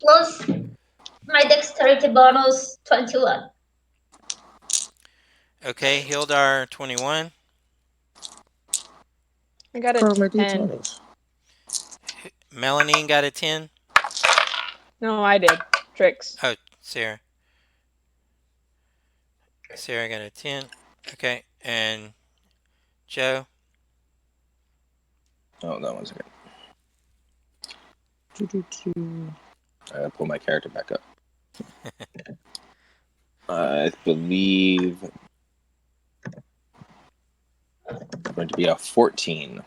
Plus my dexterity bonus 21. Okay, Hildar 21. I got a Where are my 10. d20s? Melanine got a 10. No, I did. Tricks. Oh, Sarah. Sarah got a 10. Okay, and Joe. Oh, that one's good. I gotta pull my character back up. I believe it's going to be a 14.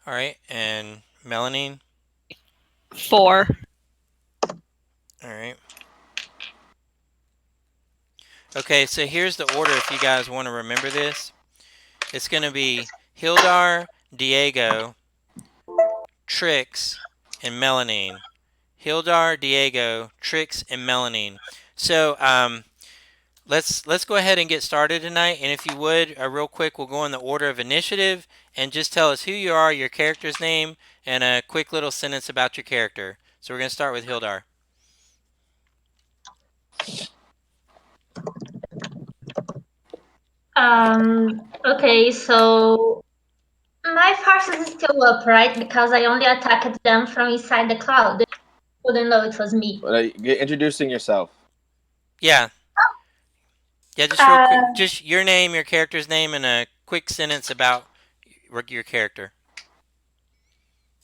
All right, and Melanine. 4. All right. Okay, so here's the order if you guys want to remember this. It's going to be Hildar, Diego, Trix, and Melanine. Hildar, Diego, Trix, and Melanine. So let's go ahead and get started tonight. And if you would, real quick, we'll go in the order of initiative and just tell us who you are, your character's name, and a quick little sentence about your character. So we're going to start with Hildar. Okay, so my forces is still up, right? Because I only attacked them from inside the cloud. They wouldn't know it was me. But introducing yourself. Yeah. Yeah, just real Uh, quick. Just your name, your character's name, and a quick sentence about your character.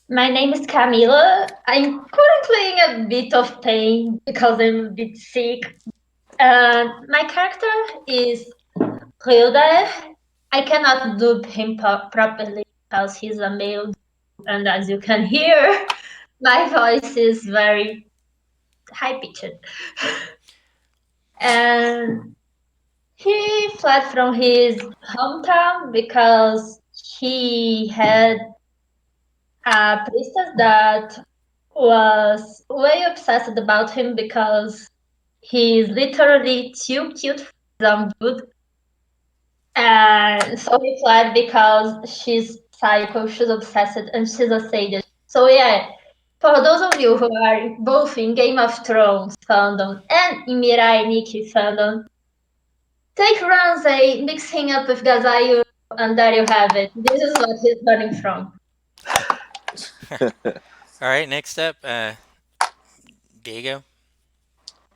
my name is Camila. I'm currently in a bit of pain because I'm a bit sick. My character is Hilda. I cannot dupe him properly because he's a male, and as you can hear, my voice is very high pitched. And he fled from his hometown because he had a priestess that was way obsessed about him because he's literally too cute for his own good. And so he fled because she's psycho, she's obsessed, and she's a sadist. So yeah, for those of you who are both in Game of Thrones fandom and in Mirai Nikki fandom, take Ramsay, mix him up with Gazayu, and there you have it. This is what he's running from. All right, next up, Diego.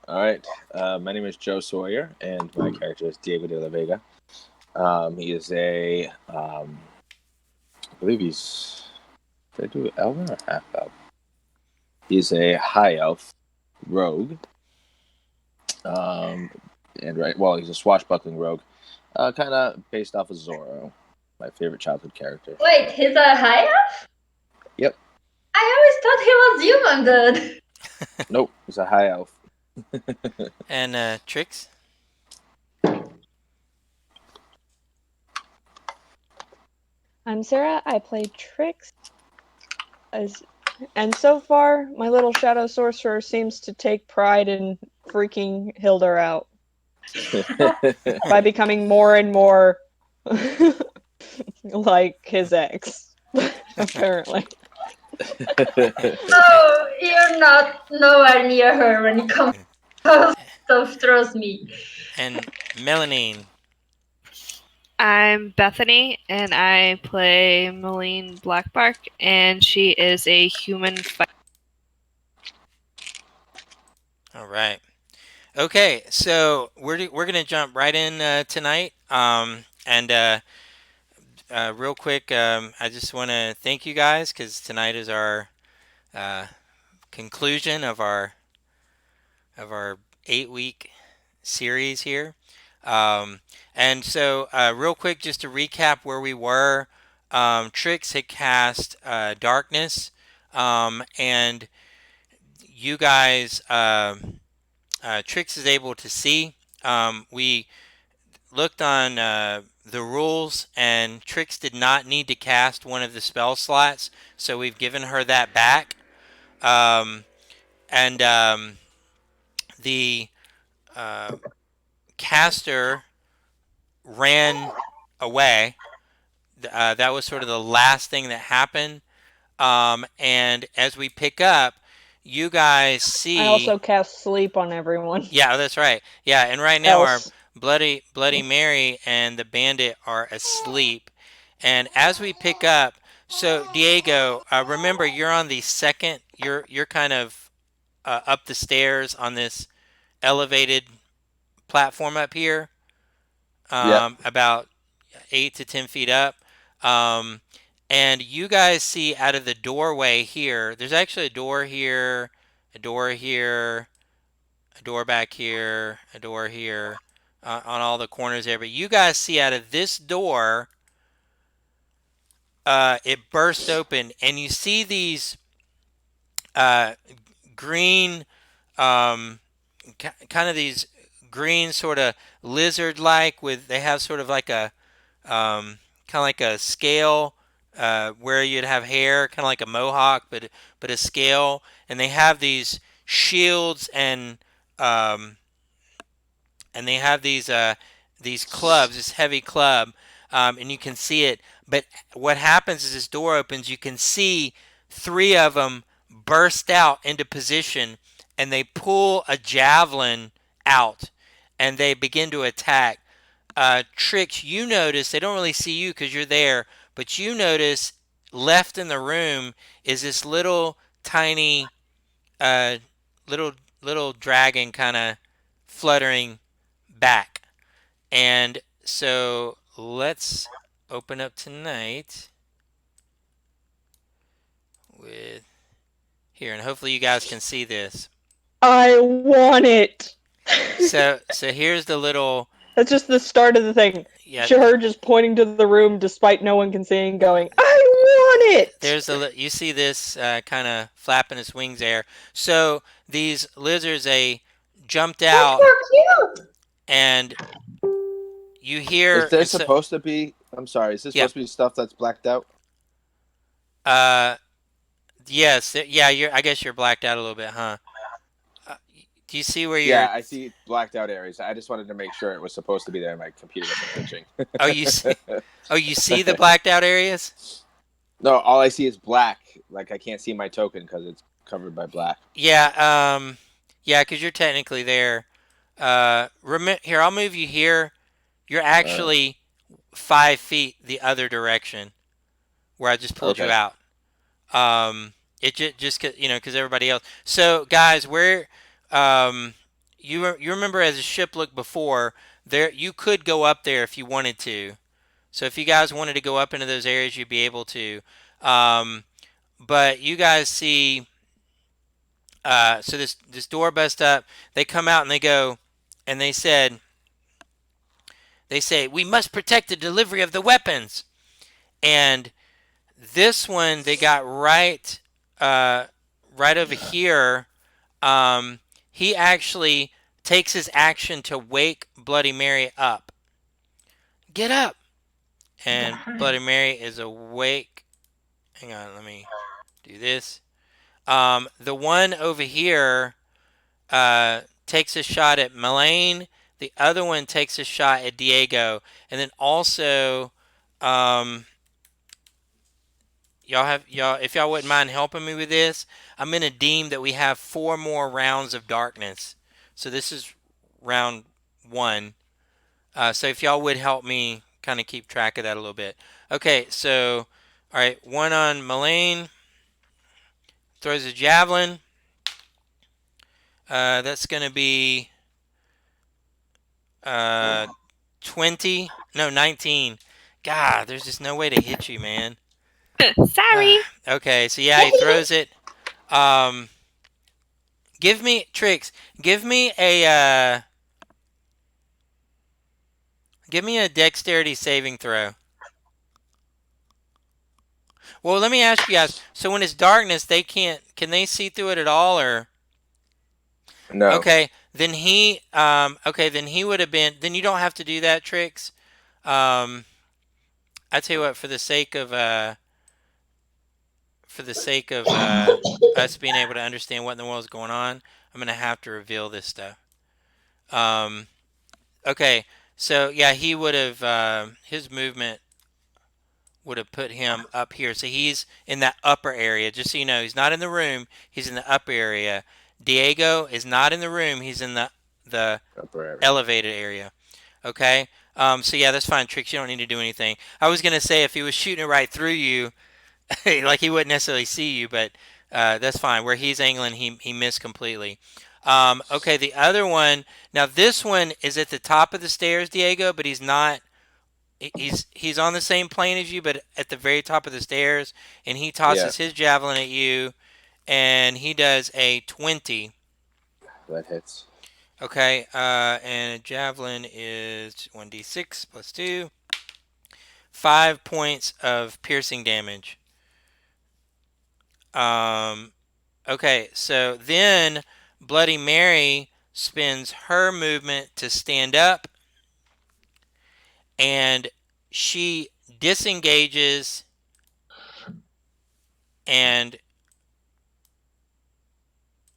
All right. My name is Joe Sawyer, and my character is Diego de la Vega. He is I believe he's, did I do elven or half elf? He's a high elf rogue. And he's a swashbuckling rogue, kind of based off of Zorro, my favorite childhood character. Wait, he's a high elf? Yep. I always thought he was human, dude. Nope, he's a high elf. And Trix. I'm Sarah. I play Tricks. And so far, my little shadow sorcerer seems to take pride in freaking Hilda out by becoming more and more like his ex, apparently. No, you're not nowhere near her when it comes to stuff, trust me. And Melanine. I'm Bethany, and I play Malene Blackbark, and she is a human fighter. All right. Okay, so we're gonna jump right in tonight. And real quick, I just want to thank you guys because tonight is our uh, conclusion of our 8-week series here. And so, real quick, just to recap where we were, Trix had cast Darkness, and you guys, Trix is able to see. We looked on the rules, and Trix did not need to cast one of the spell slots, so we've given her that back. And the caster ran away. That was sort of the last thing that happened. And as we pick up, you guys I see. also cast sleep on everyone Yeah, that's right. Yeah, and right now our else. Bloody Mary and the bandit are asleep. And as we pick up, so Diego, remember you're on the second. You're kind of up the stairs on this elevated platform up here, Yep. about 8 to 10 feet up. Um, and you guys see out of the doorway here. There's actually a door here, a door here, a door back here, a door here, on all the corners there. But you guys see out of this door, it burst open, and you see these uh, green, um, kind of these green sort of lizard-like. With they have sort of like a kind of like a scale, where you'd have hair, kind of like a mohawk, but a scale, and they have these shields um, and they have these clubs, this heavy club, and you can see it. But what happens is this door opens. You can see three of them burst out into position, and they pull a javelin out, and they begin to attack. Tricks, you notice they don't really see you because you're there, but you notice left in the room is this little tiny, uh, little little dragon kind of fluttering back. And so let's open up tonight with here, and hopefully you guys can see this. I want it. So here's the little. That's just the start of the thing. Yeah, Her just pointing to the room despite no one can see and going, I want it! there's you see this kind of flapping its wings there. So these lizards, they jumped That's out, so cute. and you Is hear, there and so supposed to be? I'm sorry. Is this yeah, supposed to be stuff that's blacked out? uh, yes, yeah, I guess you're blacked out a little bit, huh? Uh, do you see where you're? Yeah, I see blacked out areas. I just wanted to make sure it was supposed to be there. My computer wasn't Oh, you see, glitching. oh, you see the blacked out areas? No, all I see is black. Like I can't see my token because it's covered by black. Yeah, yeah, because you're technically there. Here, I'll move you here. You're Uh, actually 5 feet the other direction where I just pulled you okay. out. It just because everybody else. So guys, where um, you remember as the ship looked before, there you could go up there if you wanted to. So if you guys wanted to go up into those areas, you'd be able to. But you guys see, so this door busts up. They come out and they go, and they say we must protect the delivery of the weapons. And this one they got uh, right over here. He actually takes his action to wake Bloody Mary up. Get up! And Bloody Mary is awake. Hang on, let me do this. The one over here takes a shot at Melaine. The other one takes a shot at Diego. And then also, um, y'all if y'all wouldn't mind helping me with this, I'm gonna deem that we have 4 more rounds of darkness. So this is round 1. So if y'all would help me kind of keep track of that a little bit. Okay, so all right, one on Melaine, throws a javelin. That's gonna be uh 20, no, 19. God, there's just no way to hit you, man. Sorry. Okay, so yeah, he throws it. Um, give me tricks. Give me a dexterity saving throw. Well, let me ask you guys. So when it's darkness, they can't. Can they see through it at all, or No. okay? Then he would have been. Then you don't have to do that, tricks. Um, I tell you what, for the sake of us being able to understand what in the world is going on, I'm gonna have to reveal this stuff. Um, okay, so yeah, he would have his movement would have put him up here. So he's in that upper area. Just so you know, he's not in the room. He's in the upper area. Diego is not in the room. He's in the Upper area. elevated area. Okay. So yeah, that's fine. Tricks. You don't need to do anything. I was gonna say if he was shooting it right through you, like he wouldn't necessarily see you, but that's fine. Where he's angling, he missed completely. Okay, the other one. Now this one is at the top of the stairs, Diego, but he's not. He's on the same plane as you, but at the very top of the stairs, and he Yeah, tosses his javelin at you, and he does a 20. that hits. Okay, and a javelin is 1d6 plus 2. 5 points of piercing damage. Um, okay, so then Bloody Mary spends her movement to stand up, and she disengages, and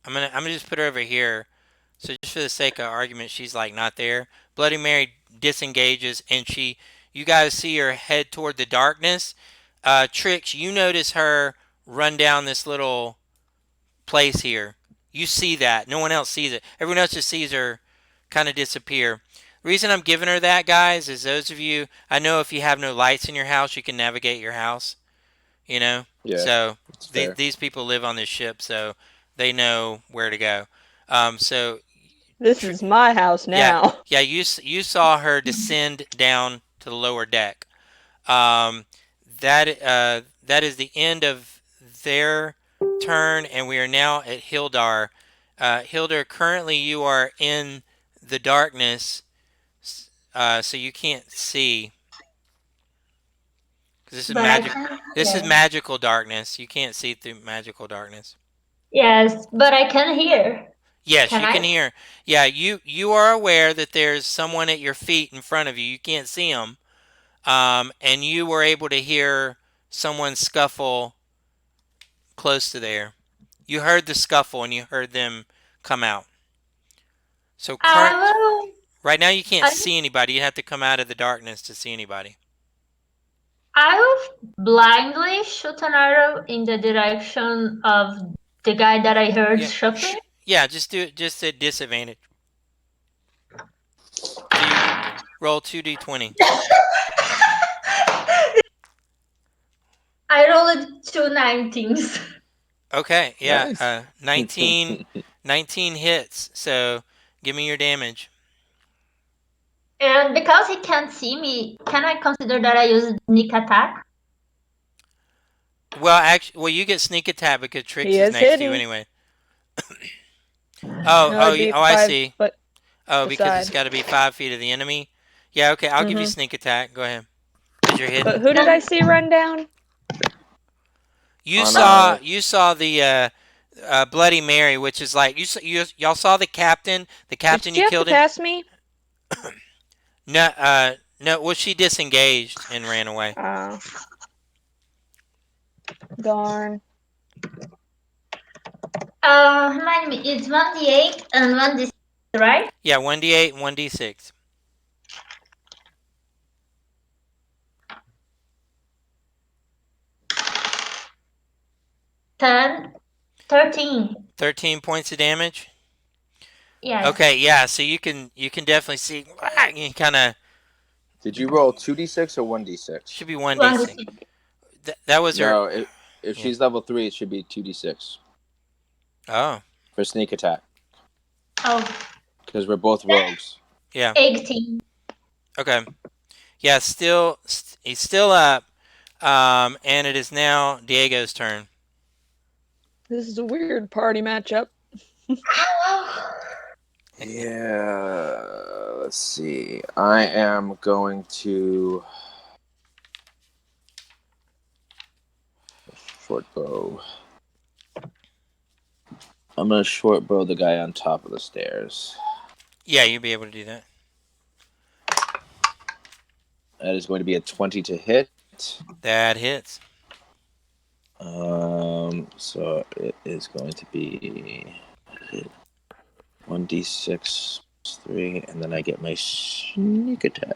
I'm gonna just put her over here. So just for the sake of argument, she's like not there. Bloody Mary disengages, and you guys see her head toward the darkness. Trix, you notice her run down this little place here. You see that. No one else sees it. Everyone else just sees her kind of disappear. The reason I'm giving her that, guys, is those of you, I know if you have no lights in your house, you can navigate your house, you know? Yeah, So it's fair. these people live on this ship, so they know where to go. So, This is my house yeah, now. yeah, you saw her descend down to the lower deck. Um, that is the end of their turn, and we are now at Hildar. Hildar, currently you are in the darkness, so you can't see. 'Cause this is But I magic. can This is hear. magical darkness. You can't see through magical darkness. Yes, but I can hear. Yes, Can you can I? hear. Yeah, you are aware that there's someone at your feet in front of you. You can't see them, and you were able to hear someone scuffle close to there. You heard the scuffle and you heard them come out. So I current will. right now you can't I, see anybody. You have to come out of the darkness to see anybody. I will blindly shoot an arrow in the direction of the guy that I heard Yeah, shuffling. yeah. Just do it. Just at disadvantage. So you roll 2d20. I rolled two 19s. Okay. Yeah. Nice. 19 hits. So give me your damage. And because he can't see me, can I consider that I used sneak attack? Well, actually, you get sneak attack because Trix He is is next to you hidden. anyway. No, it'd be Oh, I 5 see. foot Oh, because it's aside. got to be 5 feet of the enemy. Yeah, okay, I'll give you Hmm. sneak attack. Go ahead, because you're But hidden. who did I Then, see run down? On You saw the Bloody Mary, which is like y'all saw the captain. The Did captain she you have to killed him. pass me? No, no. Well, she disengaged and ran away. Darn. remind me, it's 1d8 and 1d6, right? Yeah, 1d8 and 1d6. 10, 13. 13 points of damage. Yes. Okay, yeah. So you can definitely see. You kind of Did you roll 2d6 or 1d6? should be 1d6. 1d6. That was her. No, if Yeah. she's level 3, it should be 2d6 Oh, for sneak attack Oh, because we're both rogues. yeah. 18. Okay. Yeah. He's still up. And it is now Diego's turn. This is a weird party matchup. Yeah, let's see. I am going to short bow. I'm going to short bow the guy on top of the stairs. Yeah, you'll be able to do that. That is going to be a 20 to hit. That hits. So it is going to be 1d6 plus 3, and then I get my sneak attack.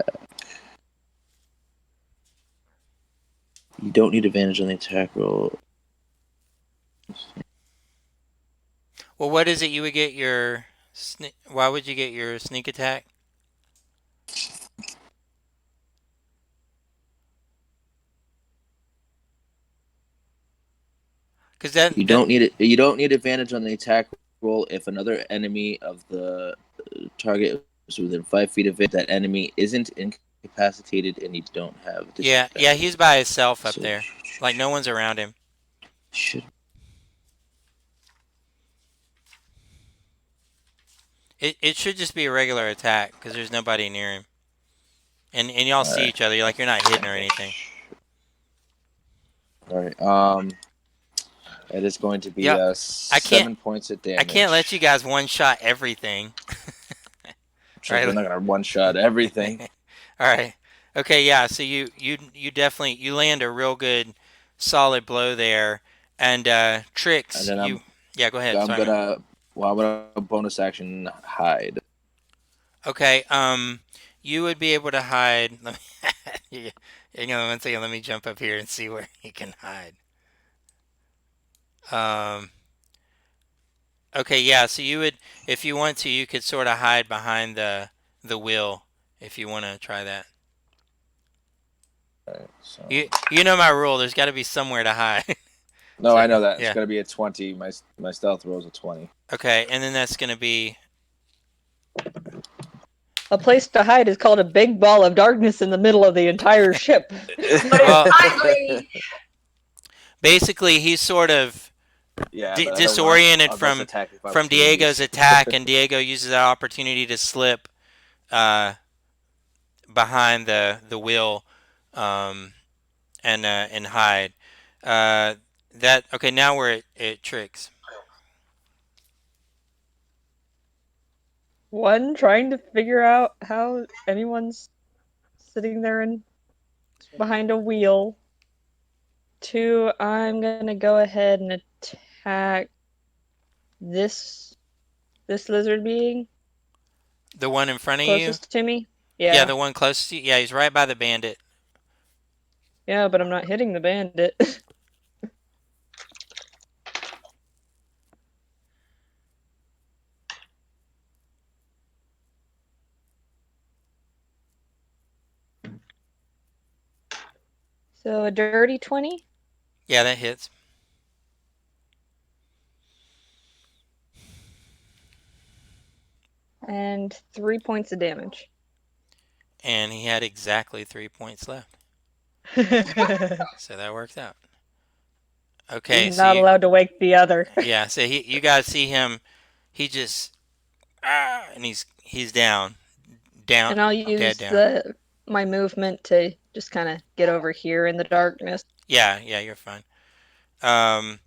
You don't need advantage on the attack roll. Well, what is it you would get your why would you get your sneak attack? Because You that don't need it. You don't need advantage on the attack roll if another enemy of the target is within 5 feet of it. That enemy isn't incapacitated, and you don't have yeah, he's by disadvantage. himself up So there. Like no one's around him. should It should just be a regular attack because there's nobody near him. And y'all all see right. each other. Like you're not hidden or anything. All right. It is going to be Yeah, I can't 7 points of I can't let you damage. guys one shot everything. Sure, we're Right? not gonna one shot everything. All right. Okay, yeah. So you definitely you land a real good solid blow there. And And tricks then you yeah, go ahead. I'm Sorry, man. gonna I'm gonna bonus action hide. Okay, you would be able to hide. Let me hang on 1 second, let me jump up here and see where he can hide. Um okay, yeah, so you would if you want to, you could sort of hide behind the wheel if you want to try that. All right, so You know my rule, there's got to be somewhere to hide. no, So, I know that it's yeah. gonna be a 20. My stealth roll is a 20. Okay, and then that's going to be A place to hide is called a big ball of darkness in the middle of the entire ship. But it's well, ugly. basically he's sort of Yeah, but I don't want disoriented those attack of from Diego's opportunities. attack, and Diego uses that opportunity to slip uh, behind the wheel um, and hide. Uh, that okay? Now we're at tricks. One, trying to figure out how anyone's sitting there and behind a wheel. Two, I'm gonna go ahead and attack this lizard being The one in front of you. closest to me. Yeah, Yeah. the one closest to you. Yeah, he's right by the bandit. Yeah, but I'm not hitting the bandit. So a dirty 20 Yeah, that hits. and 3 points of damage. And he had exactly 3 points left, He's so that works out. Okay, so not allowed to wake the other. yeah, so you guys see him. He just and he's down, And I'll dead use down. my movement to just kind of get over here in the darkness. Yeah, you're fine. Um,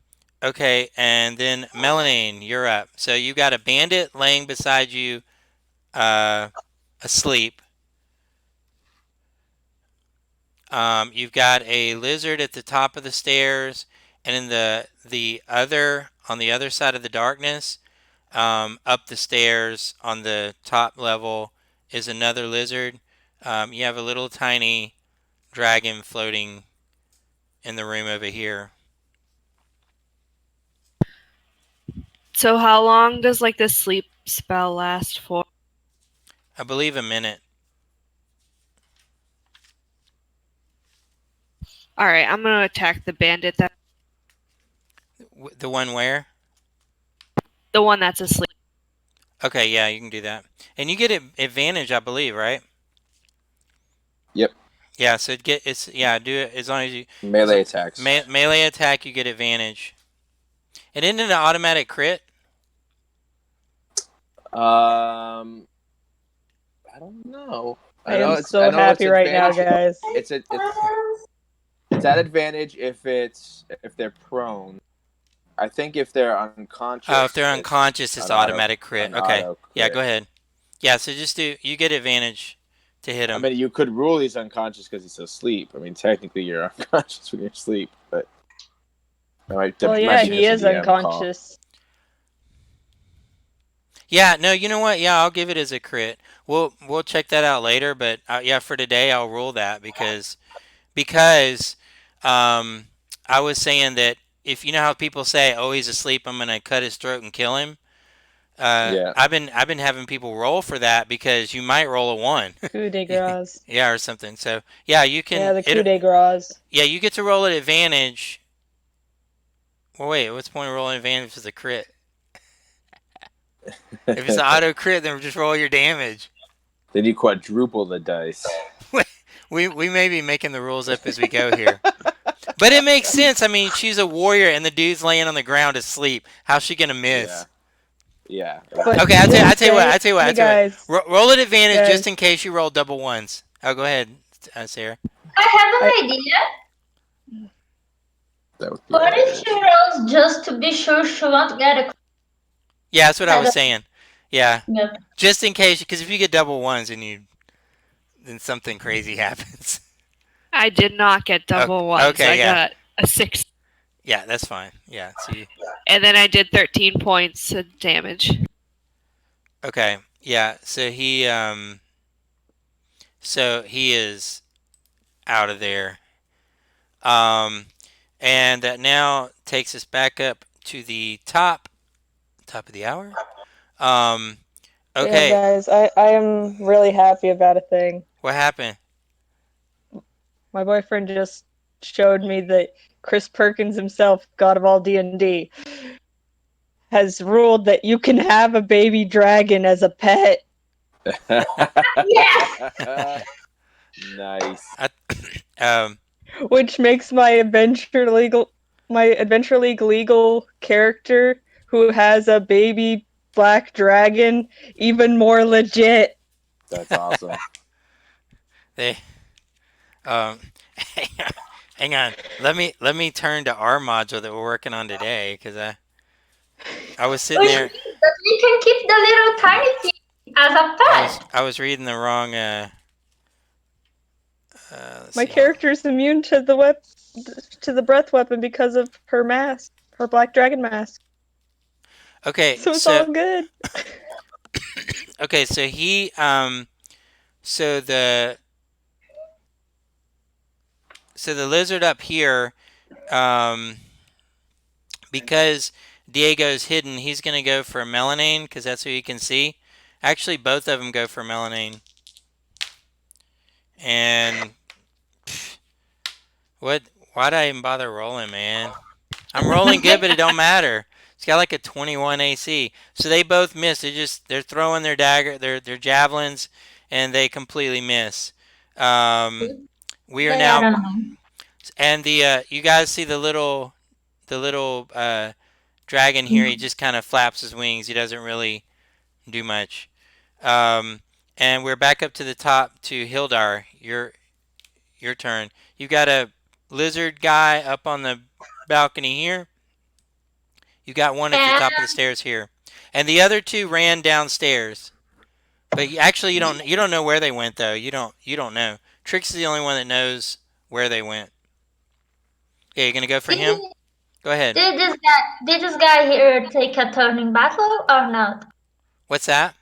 okay, and then Melanine, you're up. So you got a bandit laying beside you, uh, asleep. You've got a lizard at the top of the stairs, and in the other on the other side of the darkness, up the stairs on the top level is another lizard. You have a little tiny dragon floating in the room over here. So how long does like this sleep spell last for? I believe a minute. All right, I'm gonna attack the bandit. The one where? The one that's asleep. Okay, yeah, you can do that, and you get advantage, I believe, right? Yep. Yeah, so it's yeah, do it as long as you Melee attacks. melee attack, you get advantage. And isn't it an automatic crit? Um, I don't know. I am so happy right now, guys. It's at advantage if they're prone. I think if they're unconscious. Oh, if they're unconscious, it's automatic crit. Okay, auto yeah, crit. go ahead. Yeah, so just you get advantage to hit I him. mean, you could rule he's unconscious because he's asleep. I mean, technically you're unconscious when you're asleep, but Well, yeah, he is DM call. unconscious. Yeah, no, you know what? Yeah, I'll give it as a crit. We'll check that out later, but yeah, for today I'll rule that because Um, I was saying that if you know how people say, "Oh, he's asleep. I'm gonna cut his throat and kill him." Yeah. I've been having people roll for that because you might roll a one, Coup de grace. yeah, or something. So yeah, you Yeah, can the coup it. de grace. Yeah, you get to roll at advantage. Well, wait, what's the point of rolling advantage if it's a crit? If it's an auto crit, then just roll your damage. Then you quadruple the dice. We may be making the rules up as we go here. But it makes sense. I mean, she's a warrior and the dude's laying on the ground asleep. How's she gonna Yeah. miss? Yeah. But Okay, just I tell you what. say, hey guys, Roll at advantage just guys, in case you roll double ones. Oh, go ahead, Sarah. I have I an idea. That would be What if she hilarious. rolls just to be sure she won't get a Yeah, that's what I instead was of saying. Yeah, no. just in case, because if you get double ones, then something crazy happens. I did not get double ones. Okay, I yeah, got a 6. yeah, that's fine. Yeah, see, And then I did 13 points of damage. okay, yeah. So he is out of there. Um, and that now takes us back up to the top of the hour. Um, yeah, okay, guys, I am really happy about a thing. what happened? My boyfriend just showed me that Chris Perkins himself, God of all D&D, has ruled that you can have a baby dragon as a pet, Yes! Nice. I, um, which makes my Adventure League legal character who has a baby black dragon even more legit. That's awesome. they um, hang on. Let me turn to our module that we're working on today because I was sitting Which there. means that we can keep the little tiny thing as a I was pet. I was reading the wrong. Let's My see here. character is immune to the breath weapon because of her mask, her black dragon mask. Okay, So it's so all good. okay, so so the lizard up here, um, because Diego's hidden, he's gonna go for melanine because that's who you can see. Actually, both of them go for melanine. And what? Why'd I even bother rolling, man? I'm rolling good, but it don't matter. It's got like a 21 AC. So they both miss. They're throwing their dagger, their javelins, and they completely miss. Um, we are They are now, annoying. and the you guys see the little dragon here. He just kind of flaps his wings. He doesn't really do much. Um, and we're back up to the top to Hildar. Your turn. You got a lizard guy up on the balcony here. You got one at the And top of the stairs here, and the other two ran downstairs. But actually, you don't know where they went though. You don't know. Trix is the only one that knows where they went. Yeah, you gonna go for did, him? Go ahead. did this guy here take a turn in battle or not? What's that?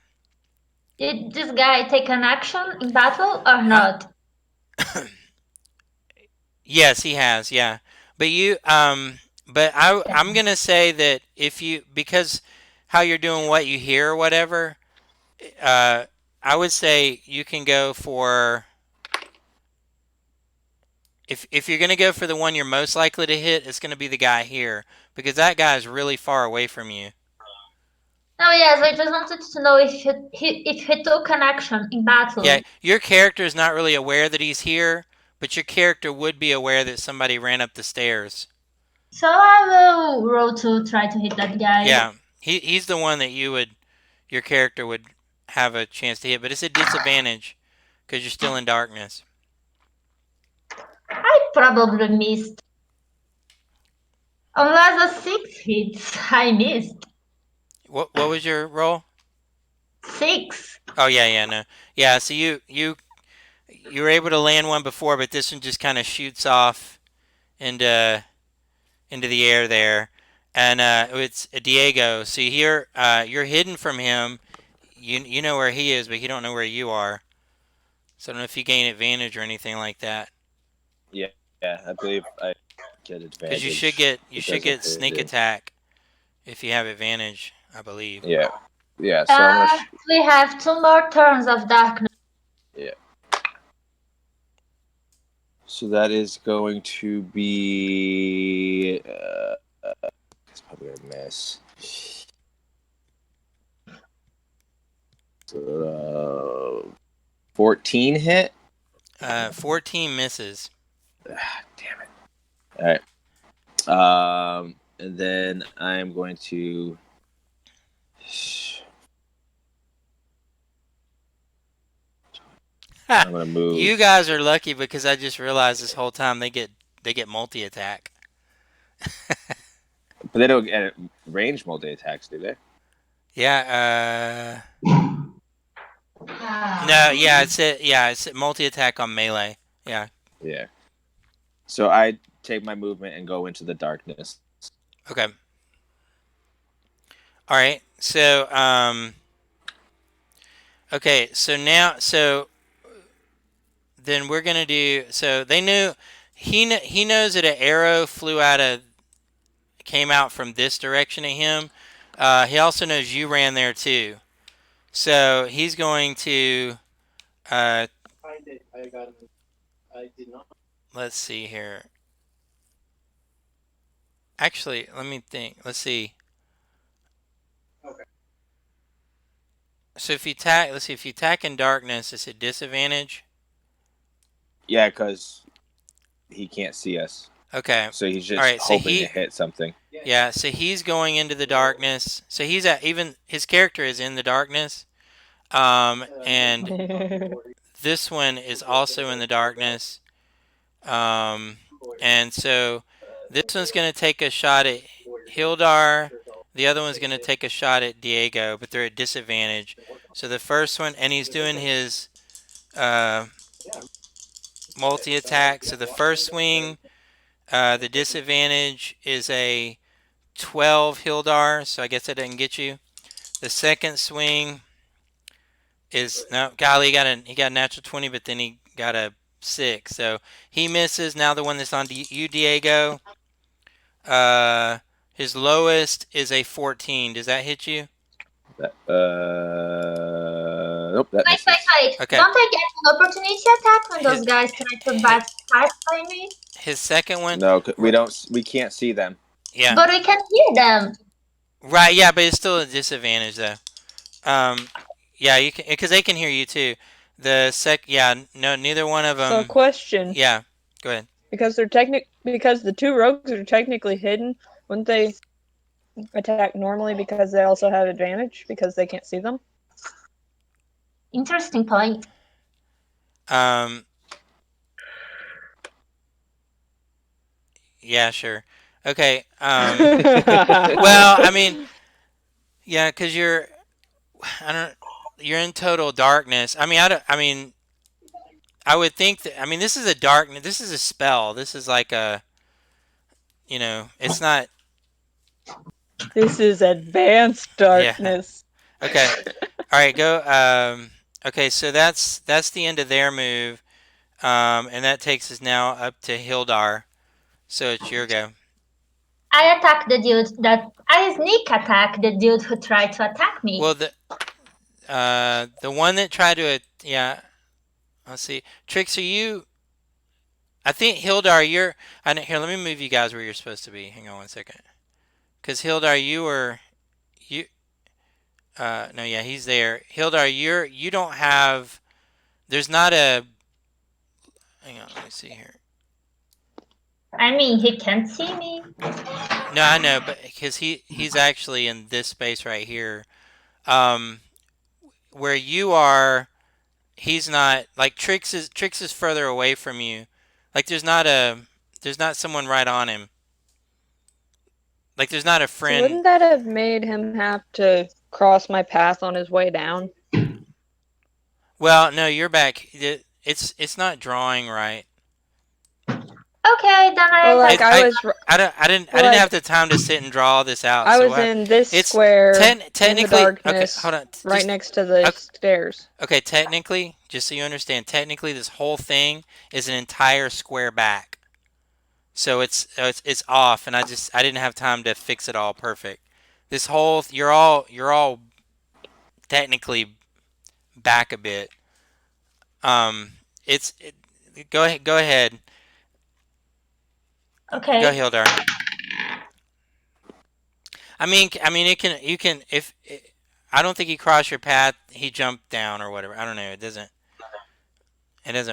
Did this guy take an action in battle or Uh, not? yes, he has. Yeah, but but I'm gonna say that if you because how you're doing what you hear or whatever, uh, I would say you can go for if you're gonna go for the one you're most likely to hit, it's gonna be the guy here because that guy is really far away from you. Oh yes, I just wanted to know if he took an action in Yeah, battle. your character is not really aware that he's here, but your character would be aware that somebody ran up the stairs. So I will roll to try to hit that guy. Yeah, he's the one that your character would have a chance to hit, but it's a disadvantage because you're still in darkness. I probably missed. Unless a 6 hits, I missed. What was your roll? 6. Oh yeah, no, yeah. So you were able to land one before, but this one just kind of shoots off into into the air there, and it's Diego. So you're hidden from him. You know where he is, but you don't know where you are. So I don't know if you gain advantage or anything like that. Yeah. Yeah, I believe I get Because advantage you should because of get sneak hidden. attack if you have advantage, I believe. Yeah, yeah. So I'm gonna. We have 2 more turns of darkness. Yeah. So that is going to be. It's probably a miss. So, 14 hit. 14 misses. Damn it. All right. And then I'm going to. Ha! I'm gonna You move, guys are lucky because I just realized this whole time they get multi attack. but they don't get range multi attacks, do they? Yeah. No. It's multi attack on melee. Yeah. Yeah. So I take my movement and go into the darkness. Okay. All right. So Okay. So then we're gonna do. So they knew he knows that an arrow came out from this direction at him. He also knows you ran there too. So he's going to. Uh, let's see here. Actually, let me think. Let's see. So if you attack, let's see. If you attack in darkness, it's a disadvantage. Yeah, because he can't see us. Okay. So he's All just right. So hoping to hit something. yeah. So he's going into the darkness. So he's at even his character is in the darkness. And this one is also in the darkness. Um, and so this one's going to take a shot at Hildar. The other one's going to take a shot at Diego, but they're at disadvantage. So the first one, and he's doing his uh, multi attack. So the first swing, the disadvantage is a 12 Hildar, so I guess that didn't get you. The second swing is no, golly, he got a natural 20, but then he got a 6, so he misses. Now the one that's on you, Diego. His lowest is a 14. Does that hit you? Nope, that Wait, misses. Okay. Don't I get an opportunity attack when those guys try to bypass me? His second one. No, we don't. We can't see them. Yeah. But we can hear them. Right. Yeah, but it's still a disadvantage though. Yeah, you can because they can hear you too. Yeah, no, neither one of them. So, question. Yeah, go ahead. Because because the two rogues are technically hidden, wouldn't they attack normally because they also have advantage because they can't see them? Interesting point. Um, yeah, sure. Okay. Well, I mean, yeah, because I don't, you're in total darkness. I mean, I mean, I would think that. I mean, this is a darkness. This is a spell. This is like a, it's not. This is advanced Yeah. darkness. Okay. All right. Go. Okay. So that's the end of their move. And that takes us now up to Hildar. So it's your go. I sneak attack the dude who tried to attack me. Well, the one that tried to, yeah. Let's see. Trix, are you? I think Hildar, you're. Here, let me move you guys where you're supposed to be. Hang on one second. Because Hildar, you. No, yeah, he's there. Hildar, you don't have. There's not a. Hang on, let me see here. I mean, he can't see me. No, I know, but because he's actually in this space right here. Um, where you are, he's not. Like Trix is further away from you. Like there's not someone right on him. Like there's not a So friend. wouldn't that have made him have to cross my path on his way down? Well, no, you're back. It's not drawing right. Okay, then I Well, attack. like I was, I didn't have the time to sit and draw this out. I So was in this it's square in the technically okay. darkness, Hold on, right next to the stairs. okay. Technically, just so you understand, technically this whole thing is an entire square back. so it's off, and I didn't have time to fix it all perfect. This whole you're all technically back a bit. Um, it's it, go ahead, go Okay. Hildar. I mean, it can you can if I don't think he crossed your path. He jumped down or whatever. I don't know. It doesn't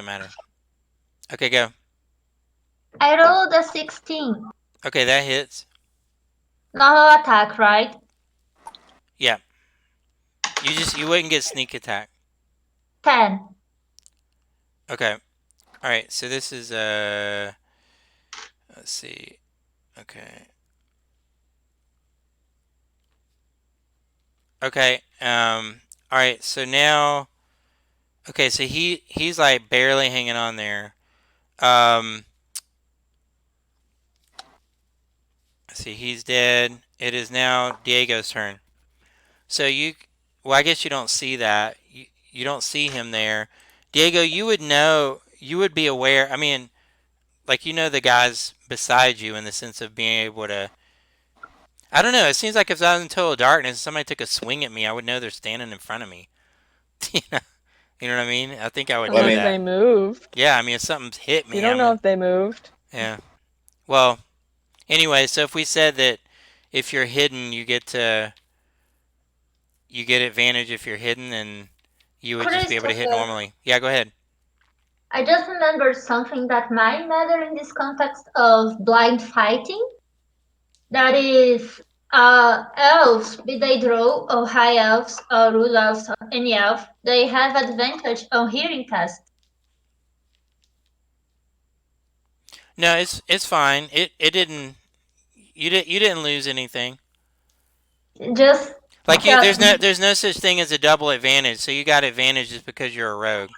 matter. Okay, go. I rolled a 16. Okay, that hits. Normal attack, right? Yeah, you wouldn't get sneak attack. 10. Okay. All right. So this is let's see. Okay. Okay. All right. So now, okay. So he's like barely hanging on there. Um. Let's see. He's dead. It is now Diego's turn. So well, I guess you don't see that. You don't see him there. Diego, you would know. You would be aware. I mean, like the guys beside you in the sense of being able to. I don't know. It seems like if I was in total darkness and somebody took a swing at me, I would know they're standing in front of me. you know, you know what I mean? I think I would Well, I know Unless mean, they that. moved. Yeah, I mean, if something's hit You me, don't I'm know gonna. if they moved. Yeah. Well, anyway, so if we said that if you're hidden, you get advantage if you're hidden, and you would just be able to hit Christopher, normally. Yeah, go ahead. I just remembered something that might matter in this context of blind fighting. That is, elves, be they drow or high elves or rule elves or any elf, they have advantage on hearing tests. No, it's fine. It didn't. You didn't lose anything. Just, Like uh, there's no such thing as a double advantage. So you got advantage just because you're a rogue.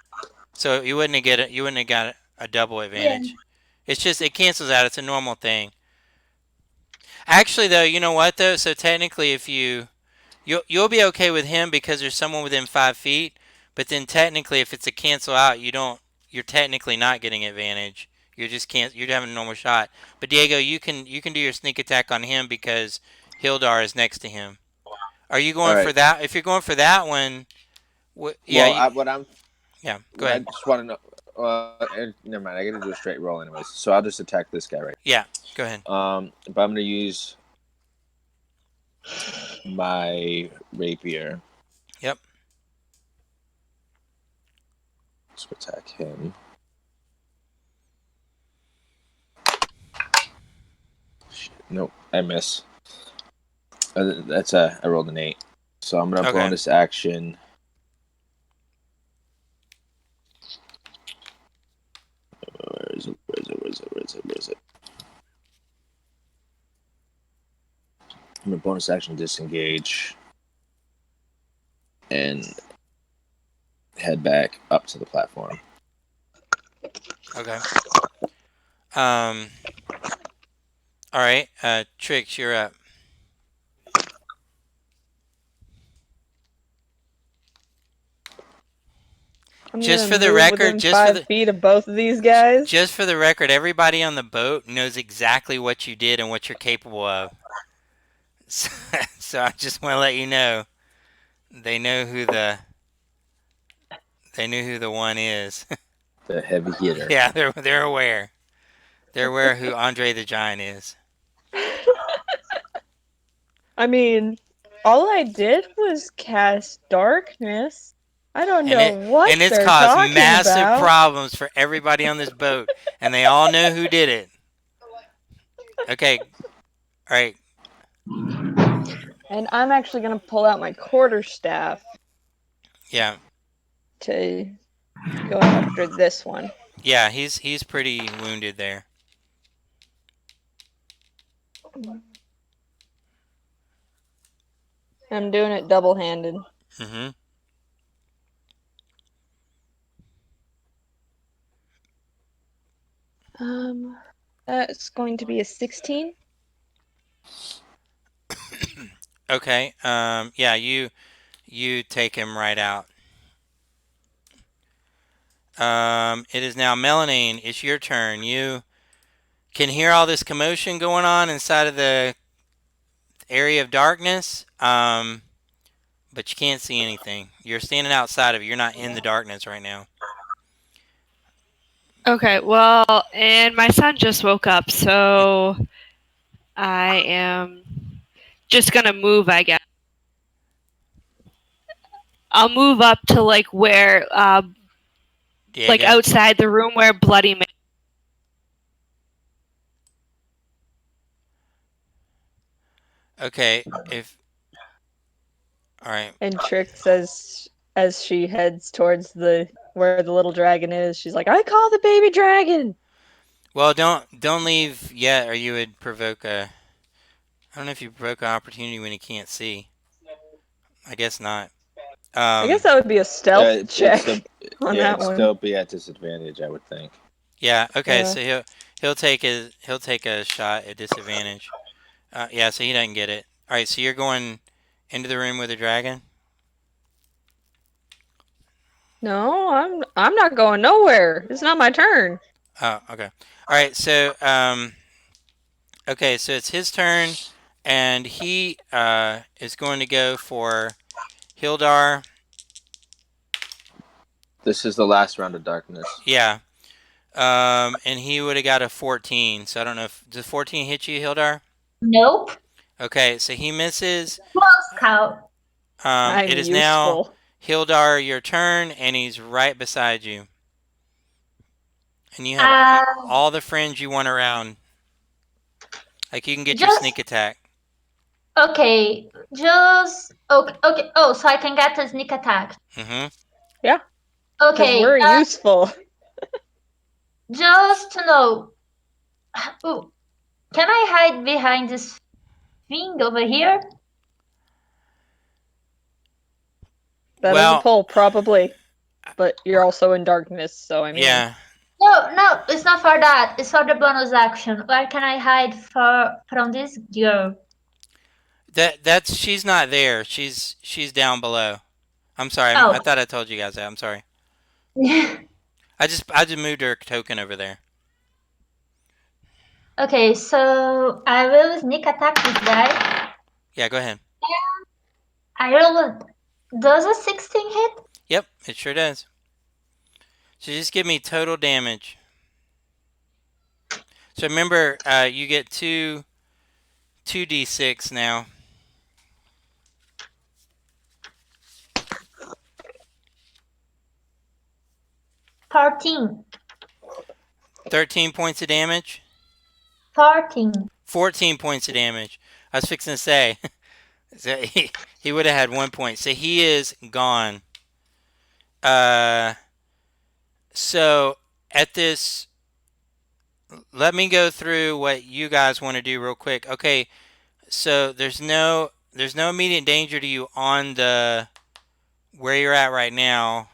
So you wouldn't have got a double yeah, advantage. It's just it cancels out. It's a normal thing. Actually, though, you know what though? So technically, if you'll be okay with him because there's someone within 5 feet. But then technically, if it's a cancel out, you don't. You're technically not getting advantage. You're just can't. You're having a normal shot. But Diego, you can do your sneak attack on him because Hildar is next to him. Are you all going for right. that? If you're going for that one, yeah, Well, yeah. Go what I ahead. just want to know. Never mind. I got to do a straight roll anyways. So I'll just attack this guy right. Yeah, go ahead. But I'm gonna use my rapier Yep. to attack him. Nope, I miss. I rolled an 8. So I'm gonna Okay. bonus action. Where is it? Where is it? Where is it? Where is it? Where is it? I'm gonna bonus action disengage and head back up to the platform. Okay. Um. All right. Trix, you're up. I'm Just gonna for the move record, within 5 feet of both of these guys. just for the record, everybody on the boat knows exactly what you did and what you're capable of. So, so I just want to let you know they know who the they knew who the one is. The heavy hitter. Yeah, they're aware. They're aware who Andre the Giant is. I mean, all I did was cast darkness. I don't And know what it's they're caused talking massive about. problems for everybody on this boat, and they all know who did it. Okay, all right, And I'm actually gonna pull out my quarterstaff yeah, to go after this one. yeah. He's pretty wounded there. I'm doing it double-handed. Mm-hmm. That's going to be a 16. Okay. Yeah. You take him right out. It is now Melanine. It's your turn. can hear all this commotion going on inside of the area of darkness, but you can't see anything. You're standing outside of it. You're not in the darkness right now. Okay, well, and my son just woke up, so I am just gonna move, I guess. I'll move up to like where, like Diego. outside the room where Bloody Mary. Okay, if all right. And Trix, as she heads towards the where the little dragon is, she's like, "I call the baby dragon." Well, don't leave yet, or you would provoke a. I don't know if you provoke an opportunity when you can't see. I guess not. I guess Um, that would be a stealth It's still, check on yeah, that it'd one. still be at disadvantage, I would think. yeah. Okay, Yeah. so he'll take a shot at disadvantage. Yeah, so he doesn't get it. All right, so you're going into the room with the dragon. No, I'm not going nowhere. It's not my turn. Oh, okay. All right, so okay, so it's his turn, and he is going to go for Hildar. This is the last round of darkness. Yeah. And he would have got a 14. So I don't know if does 14 hit you, Hildar? Nope. Okay, so he misses. Close call. It I'm is now useful. Hildar your turn, and he's right beside you, and you have Uh, all the friends you want around. Like you can get your just sneak attack. okay. Just okay. Okay. Oh, so I can get a sneak attack. Mm-hmm. Yeah, because Okay. we're useful. Just to know. Ooh, can I hide behind this thing over here? That is a Well, pull, probably. But you're also in darkness, so I mean. yeah. No, no, it's not for that. It's for the bonus action. Where can I hide from this girl? That's she's not there. She's down below. I'm sorry. I Oh. thought I told you guys that. I'm sorry. I just moved her token over there. Okay, so I will sneak attack this guy. Yeah, go ahead. I roll. Does a 16 hit? Yep, it sure does. So just give me total damage. So remember, you get two d6 now. 14. 13 points of damage. 14. 14 points of damage. I was fixing to say, so he would have had 1 point. So he is gone. Uh, so at this, let me go through what you guys want to do real quick. Okay, so there's no immediate danger to you on the where you're at right now.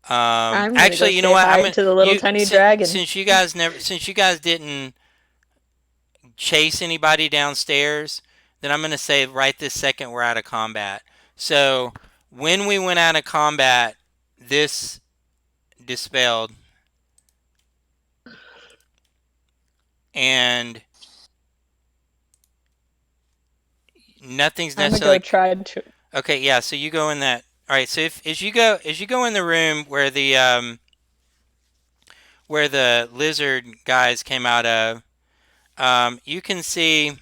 I'm gonna go Actually, you know say what? I'm hi gonna to the little you tiny dragon. since you guys didn't chase anybody downstairs, then I'm gonna say right this second we're out of combat. So when we went out of combat, this dispelled, and nothing's I'm gonna necessarily go try to. okay. Yeah, so you go in that. All right. So if as you go in the room where the lizard guys came out of, you can see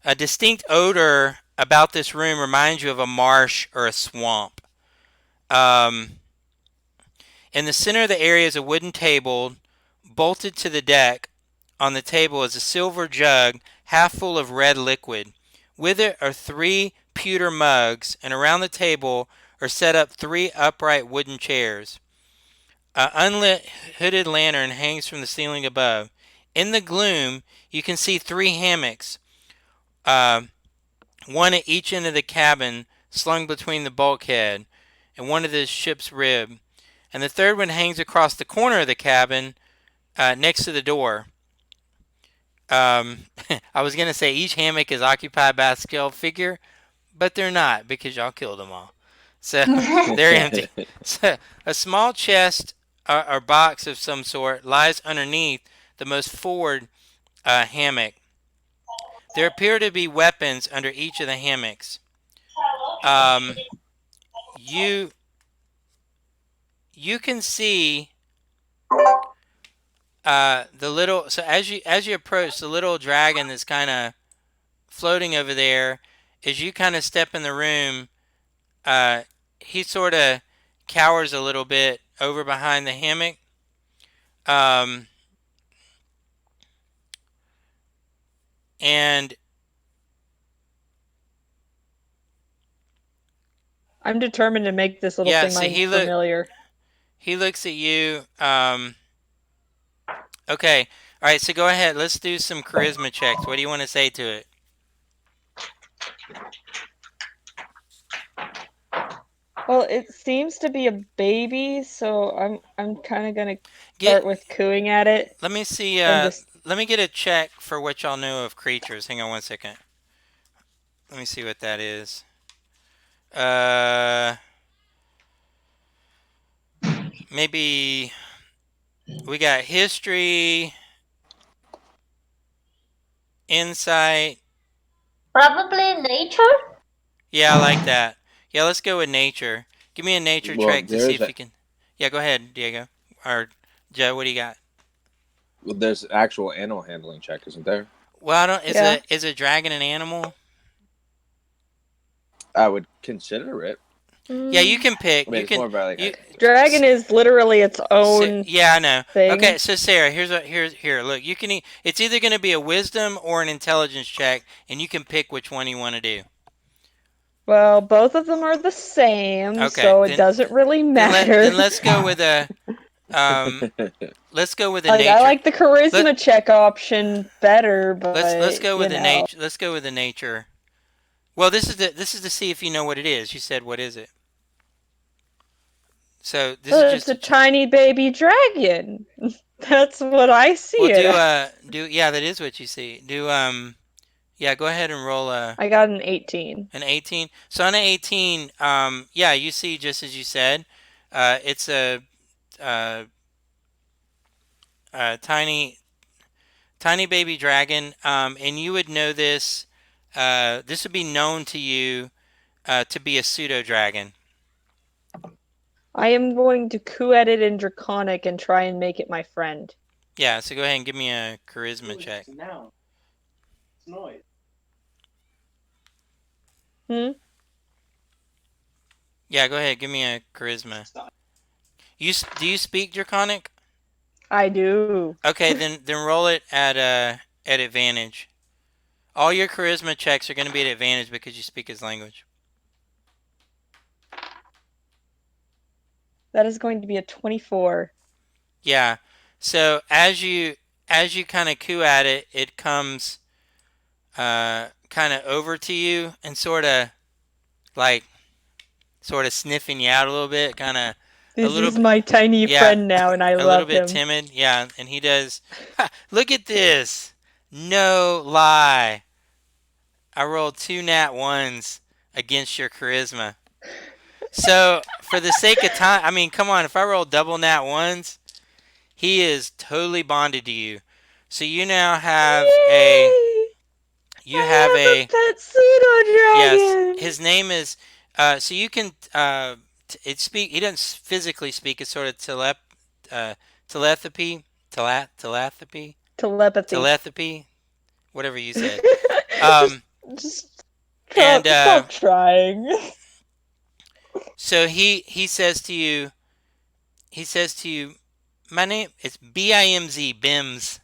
a distinct odor about this room reminds you of a marsh or a swamp. Um, in the center of the area is a wooden table bolted to the deck. On the table is a silver jug half full of red liquid. With it are three pewter mugs, and around the table are set up three upright wooden chairs. An unlit hooded lantern hangs from the ceiling above. In the gloom, you can see three hammocks, uh, one at each end of the cabin, slung between the bulkhead and one of the ship's rib, and the third one hangs across the corner of the cabin, next to the door. I was gonna say each hammock is occupied by a scale figure, but they're not because y'all killed them all. So they're empty. So a small chest or box of some sort lies underneath the most forward hammock. There appear to be weapons under each of the hammocks. Um, you you can see the little. So as you approach the little dragon that's kind of floating over there, as you kind of step in the room, uh, he sort of cowers a little bit over behind the hammock. Um, and I'm determined to make this little yeah, thing so my familiar. he looks at you. Okay, all right. So go ahead. Let's do some charisma checks. What do you want to say to it? Well, it seems to be a baby, so I'm kind of gonna Get. start with cooing at it Let me see. and just Let me get a check for what y'all know of creatures. Hang on one second. Let me see what that is. Uh, maybe we got history, insight. Probably nature. Yeah, I like that. Yeah, let's go with nature. Give me a nature Well, check to see there's if a you can. Yeah, go ahead, Diego or Joe. What do you got? well, there's actual animal handling check, isn't there? Well, I don't. yeah. Is a dragon an animal? I would consider it. Yeah, you Mm, can pick. I mean, You it's can. more about like You. dragon is literally its own Yeah, I know. thing. Okay, so Sarah, here. Look, you can. It's either going to be a wisdom or an intelligence check, and you can pick which one you want to do. Well, both of them are the same, Okay, so it doesn't really then matter. let's go with a let's go with a Like I nature. like the Let charisma check option better, let's but go with you the know, nature. Let's go with the nature. Well, this is to see if you know what it is. You said what is it? So this is it's just a a. tiny baby dragon. That's what I Well, see it as. do yeah, that is what you see. Do yeah, go ahead and roll I got an 18. an 18. So on an 18, yeah, you see just as you said, it's uh, a tiny baby dragon, and you would know this. This would be known to you to be a pseudo dragon. I am going to coo at it in Draconic and try and make it my friend. Yeah, so go ahead and give me a charisma check. Hmm? Yeah, go ahead, give me a charisma. Do you speak Draconic? I do. Okay, then roll it at advantage. All your charisma checks are going to be at advantage because you speak his language. That is going to be a 24. Yeah. So as you kind of coo at it, it comes kind of over to you and like sort of sniffing you out a little bit, kind of a This little is bit. my tiny Yeah, friend now, and I a little love bit him. timid. Yeah, and he does. Ha, look at this. No lie. I rolled two nat ones against your charisma. So for the sake of time, I mean, come on. If I roll double nat ones, he is totally bonded to you. So you now have a Yay! you have I have a a pet pseudo yes. dragon. His name is so you can it speak. He doesn't physically speak. It's sort of uh, telepathy, telepathy, Telepathy. telepathy, whatever you said. Um, just and stop trying. so he says to you, he says to you, my name is Bimz,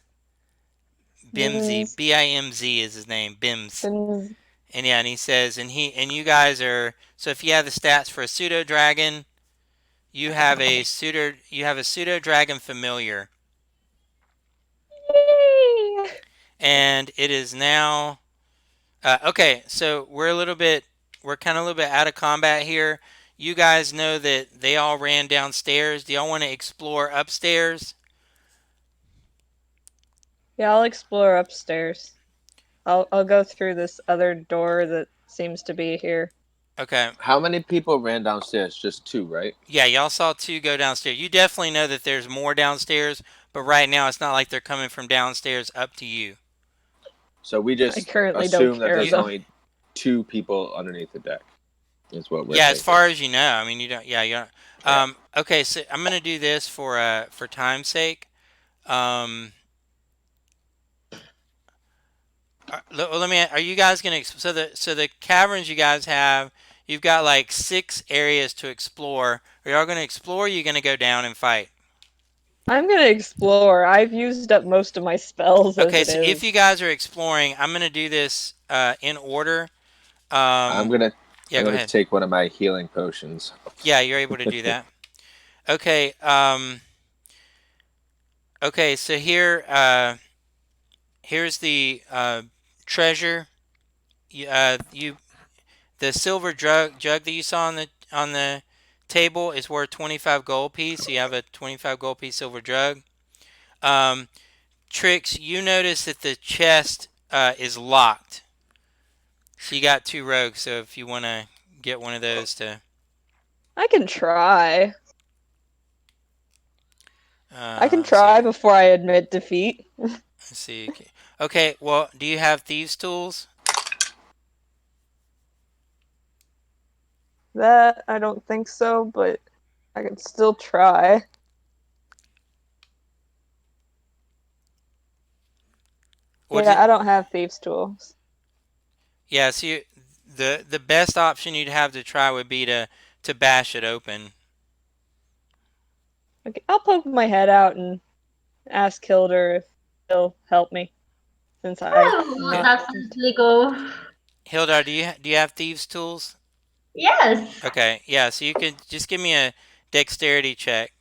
Bimzy, Bims, Bimz is his name, Bims. bims. And yeah, and he says, and you guys are so if you have the stats for a pseudo dragon, you have a pseudo dragon familiar, Yay! and it is now okay. So we're kind of a little bit out of combat here. You guys know that they all ran downstairs. Do y'all want to explore upstairs? Yeah, I'll explore upstairs. I'll go through this other door that seems to be here. Okay. How many people ran downstairs? Just two, right? Yeah, y'all saw two go downstairs. You definitely know that there's more downstairs, but right now it's not like they're coming from downstairs up to you. So we I just currently don't assume that care You there's though. only two people underneath the deck. Is what we're Yeah, as thinking. far as you know. I mean, you don't. Yeah, you don't. Yeah. Okay, so I'm gonna do this for time's sake. Um, let me. Are you guys gonna? So the caverns you guys have, you've got like 6 areas to explore. Are y'all gonna explore? Or are you gonna go down and fight? I'm gonna explore. I've used up most of my spells as Okay, it so if is. you guys are exploring, I'm gonna do this in order. I'm Um, gonna yeah, I'm go gonna ahead. take one of my healing potions. Yeah, you're able to do that. Okay. Okay. So here's the treasure. You the silver jug that you saw on the table is worth 25 gold piece. So you have a 25 gold piece silver jug. Um, Tricks, you notice that the chest is locked. So you got 2 rogues. So if you want to get one of those to, I can try. I can let's try see, before I admit defeat. let's see. Okay, well, do you have thieves' tools? That I don't think so, but I can still try. Or Yeah, did, I don't have thieves' tools. yeah, so the best option you'd have to try would be to bash it open. Okay, I'll poke my head out and ask Hilder if he'll help me, since I'm Oh, H- not. that's legal. Hildar, do you have thieves' tools? Yes. Okay, yeah, so you can just give me a dexterity check.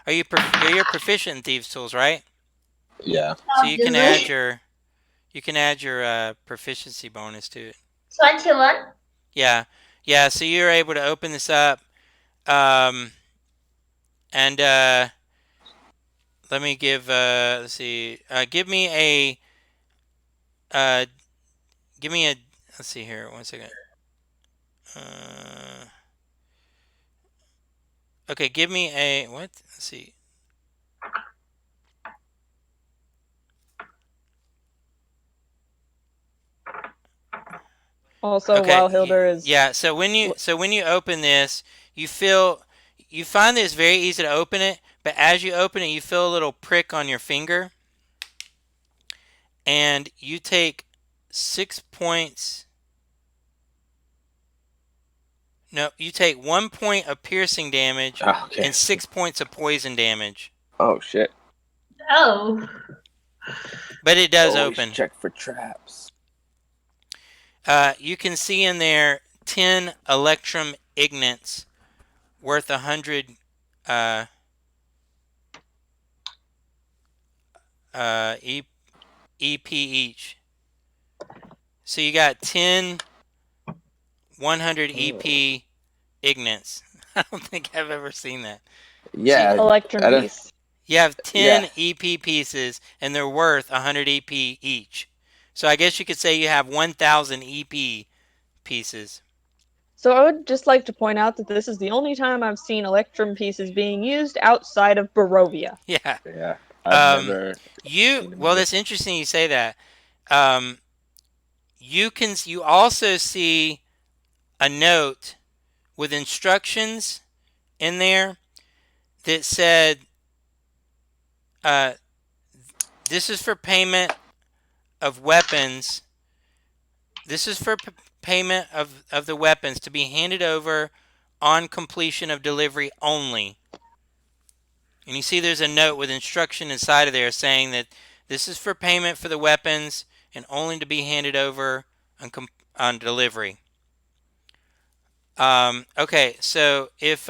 You're proficient in thieves' tools, right? Yeah. So Obviously. you can add your proficiency bonus to it. 21. Yeah, yeah. So you're able to open this up, um, and let me give. Let's see. Uh, give me a. Let's see here. One second. Uh, okay, give me a what? Let's see. Also, Okay, while Hilder is. yeah. So when you open this, you feel you find that it's very easy to open it, but as you open it, you feel a little prick on your finger, and you take 6 points. No, you take 1 point of piercing damage Oh, okay. and 6 points of poison damage. Oh shit. Oh. But it does Always open. check for traps. You can see in there 10 electrum ignits worth 100 uh, uh, e- EP each. So you got 10 100 Oh. EP ignits. I don't think I've ever seen that. So Yeah. Electrum I don't. piece. you have Yeah. 10 EP pieces and they're worth 100 EP each. So I guess you could say you have 1,000 EP pieces. So I would just like to point out that this is the only time I've seen Electrum pieces being used outside of Barovia. Yeah. Yeah. I've Um, never you seen him well, either. that's interesting you say that. Um, you also see a note with instructions in there that said, uh, "This is for payment of weapons. This is for payment of the weapons to be handed over on completion of delivery only." And you see there's a note with instruction inside of there saying that this is for payment for the weapons and only to be handed over on delivery. Okay, so if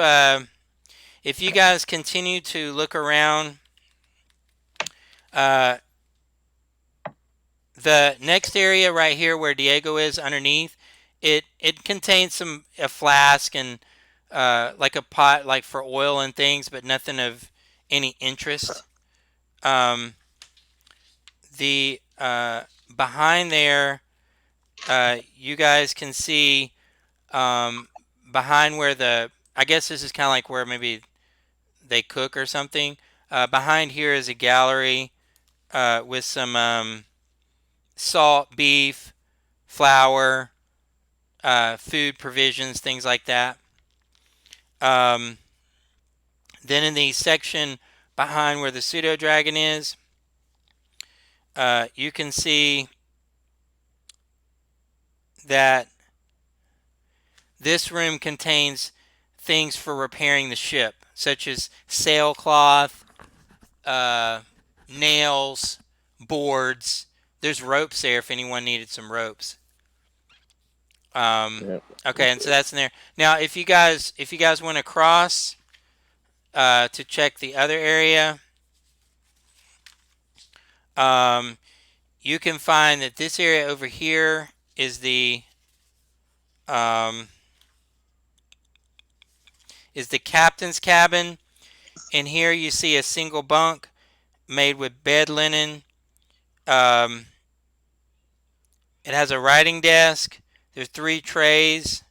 you guys continue to look around, uh, the next area right here where Diego is underneath, it contains a flask and like a pot like for oil and things, but nothing of any interest. Um, the behind there, you guys can see Um, behind where I guess this is kind of like where maybe they cook or something. Behind here is a gallery with some salt, beef, flour, food provisions, things like that. Um, then in the section behind where the pseudo dragon is, you can see that this room contains things for repairing the ship, such as sailcloth, uh, nails, boards. There's ropes there if anyone needed some ropes. Um, Yeah. okay, and so that's in there. Now, if you guys want to cross to check the other area, um, you can find that this area over here is um, the captain's cabin. And here you see a single bunk made with bed linen. Um, it has a writing desk. There's 3 trays.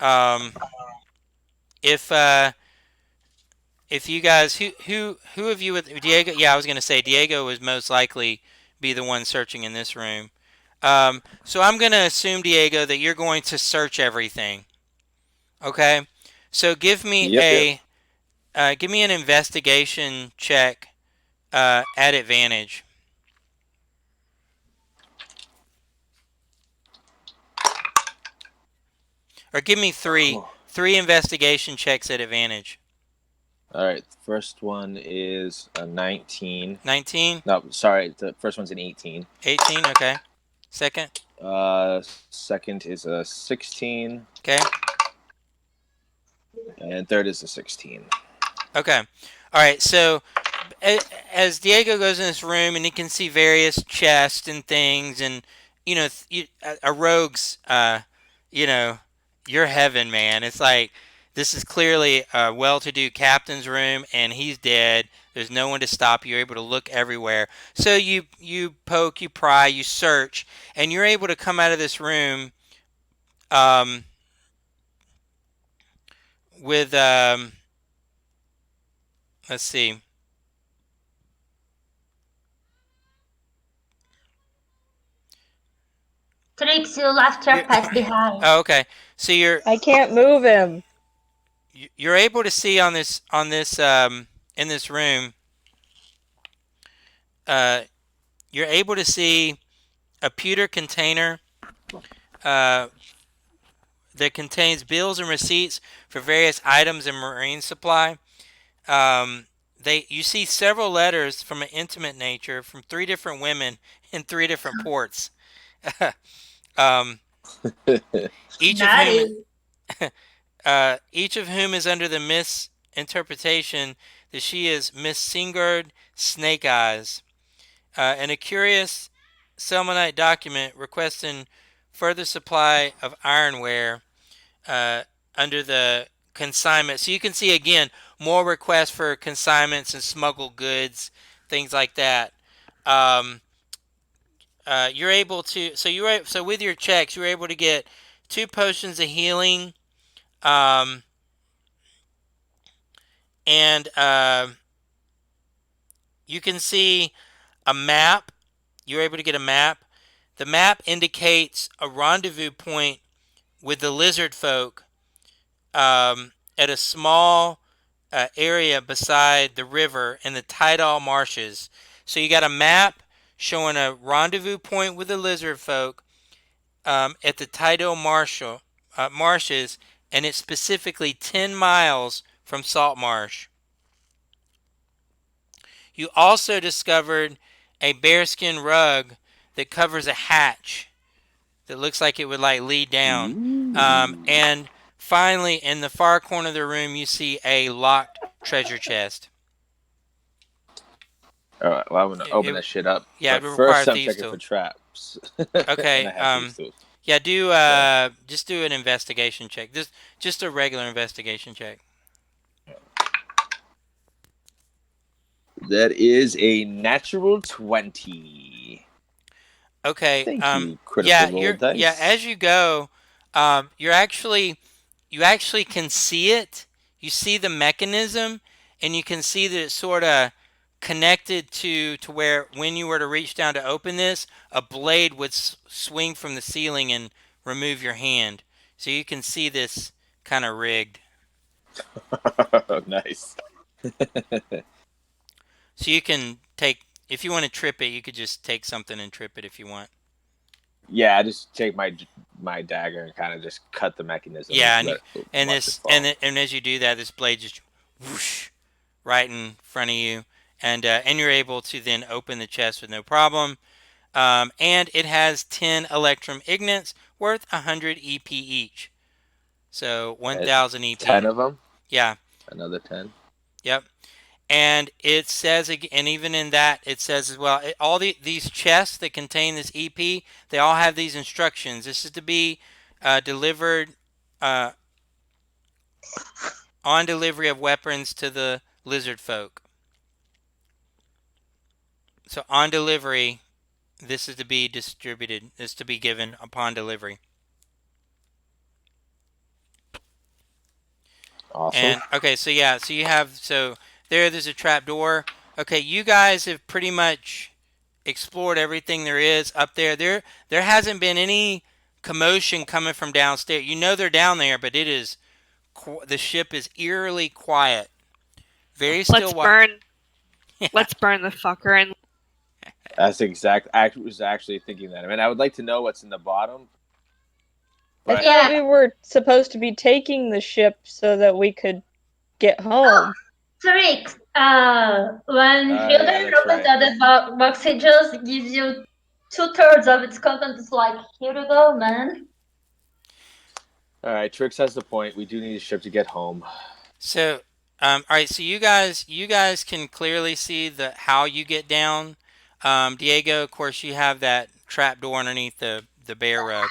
Um, if if you guys who of you with Diego? Yeah, I was gonna say Diego was most likely be the one searching in this room. So I'm gonna assume Diego that you're going to search everything. Okay. So Yep. Yep. give me an investigation check at advantage, or give me three Oh. three investigation checks at advantage. All right. The first one is a 19. 19, No, sorry. The first one's an 18. 18. Okay. Second. Second is a 16, Okay. and third is a 16. Okay. All right. So as Diego goes in this room and he can see various chests and things, and a rogue's, you know, your heaven, man. It's like this is clearly a well-to-do captain's room, and he's dead. There's no one to stop you. You're able to look everywhere. So you poke, you pry, you search, and you're able to come out of this room um, with let's see. Tricks you left your You're, pet behind. oh, okay. So I can't move him. you're able to see on this in this room. Uh, you're able to see a pewter container uh, that contains bills and receipts for various items and marine supply. You see several letters from an intimate nature from 3 different women in 3 different ports. um, each of whom Naughty. each of whom is under the misinterpretation that she is Miss Singard Snake Eyes, and a curious Selmanite document requesting further supply of ironware uh, under the consignment. So you can see again more requests for consignments and smuggled goods, things like that. Um, you're able to so with your checks you're able to get 2 potions of healing, um, and you can see a map. You're able to get a map. The map indicates a rendezvous point with the lizard folk at a small area beside the river in the tidal marshes. So you got a map showing a rendezvous point with the lizard folk at the tidal marshes, and it's specifically 10 miles from Saltmarsh. You also discovered a bearskin rug that covers a hatch that looks like it would like lead down. Ooh. And finally, in the far corner of the room, you see a locked treasure chest. All right. Well, I'm gonna open It that shit up, Yeah, it but would require first I'm thieves checking for to. traps, and Okay. I have thieves tools. Yeah. Do So just do an investigation check. Just a regular investigation check. that is a natural 20. Okay. Thank you, Yeah. Critical Role Yeah. Dice. As you go, You're actually you actually can see it. You see the mechanism, and you can see that it's sort of connected to where when you were to reach down to open this, a blade would swing from the ceiling and remove your hand. So you can see this kind of rigged. Nice. So you can take if you want to trip it, you could just take something and trip it if you want. Yeah, I just take my dagger and kind of just cut the mechanism and Yeah, let and watch it this fall. and as you do that, this blade just whoosh right in front of you, and you're able to then open the chest with no problem. And it has 10 electrum ignits worth 100 EP each, so And 1,000 EP. 10 of them. Yeah, Another 10. yep. And it says, and even in that, it says as well, all these chests that contain this EP, they all have these instructions. This is to be delivered uh, on delivery of weapons to the lizard folk. So on delivery, this is to be distributed, is to be given upon delivery. Awesome. And okay, so yeah, so you have there's a trap door. Okay, you guys have pretty much explored everything there is up there. There hasn't been any commotion coming from downstairs. You know they're down there, but it is the ship is eerily quiet, very Let's still. burn. Yeah. Let's burn the fucker and That's exact. I was actually thinking that. I mean, I would like to know what's in the bottom, I but thought Yeah. we were supposed to be taking the ship so that we could get home. Tricks. When yeah, Hilda that's opens right. the box, it just gives you 2/3 of its content. It's like, here you go, man. All right, Trix has the point. We do need a ship to get home. So, all right. So you guys can clearly see the how you get down. Diego, of course, you have that trap door underneath the bear rug.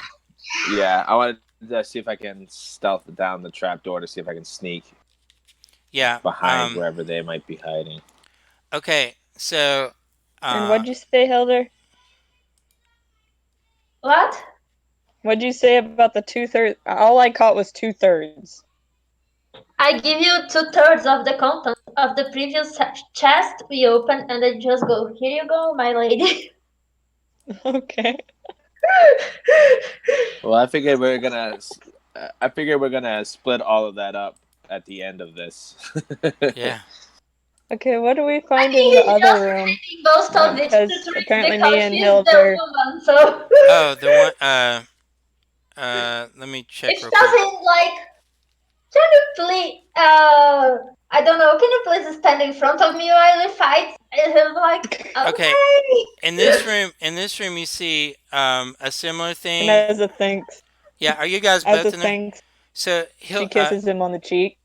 Yeah, I want to see if I can stealth down the trap door to see if I can sneak Yeah. behind wherever they might be hiding. Okay. So, And uh, what'd you say, Hilder? What? What'd you say about the 2/3? All I caught was 2/3. I give you 2/3 of the content of the previous chest we opened, and I just go, here you go, my lady. Okay. Well, I figured we're gonna split all of that up at the end of this. yeah. Okay, what do we I find in think the he's other just room? repeating most of it to Because Trix apparently me because and she's the Hilder. woman, so. Oh, the one. Let me check If real quick. doesn't, like, can you please, I don't know, can you please stand in front of me while we fight? And I'm like, Okay. okay. In this room, you see a similar And thing. as a thanks, Yeah. Are you guys as a both in there? thanks, So, she kisses him on the cheek.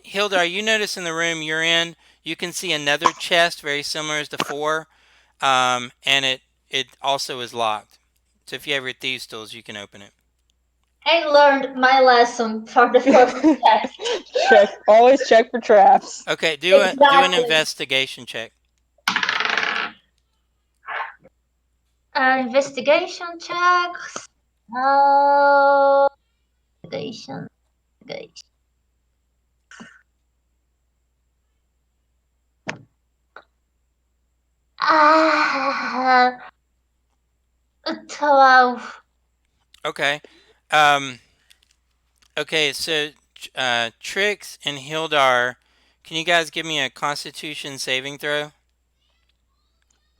Hilda, are you noticing the room you're in? You can see another chest very similar as the four, and it also is locked. So if you have your thieves tools, you can open it. I learned my lesson for the first test. Check. Always check for traps. Okay, do an Exactly. investigation check. Investigation checks. Uh, investigation. Investigation. Ah, 12. Okay, um, okay. So Trix and Hildar, can you guys give me a Constitution saving throw?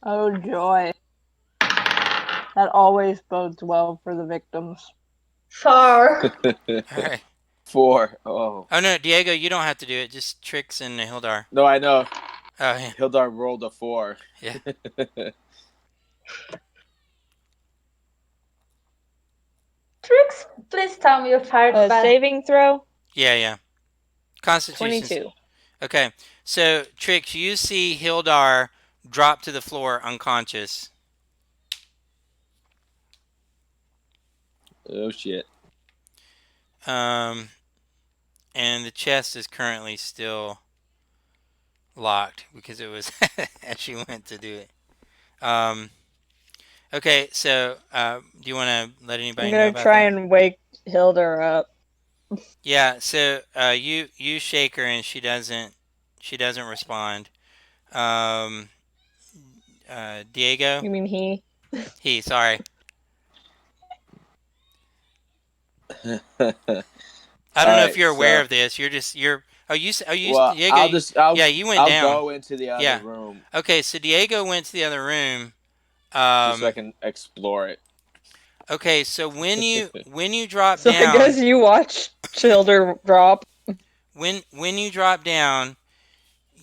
Oh joy. That always bodes well for the victims. 4. All right. 4. Oh Oh no, Diego, you don't have to do it. Just Trix and Hildar. no, I know. Oh yeah, Hildar rolled a 4. yeah. Tricks, please tell me you fired bad. Saving throw, Yeah. Constitution's 22. okay. So Trix, you see Hildar drop to the floor unconscious. Oh shit. Um, and the chest is currently still locked because it was as she went to do it. Um, okay, so do you want to let I'm anybody know gonna about try that? and wake Hilda up. Yeah. So you shake her and she doesn't respond. Um, Diego. You mean he? He. Sorry. All I don't know if right, you're aware so of this. You're. Oh, well, Diego. I'll just I'll Yeah, you went I'll down. go into the other Yeah. room Okay. So Diego went to the other room. just so I Um. can explore it. Okay. So when you drop So I down, guess you watch Hilda drop. when you drop down,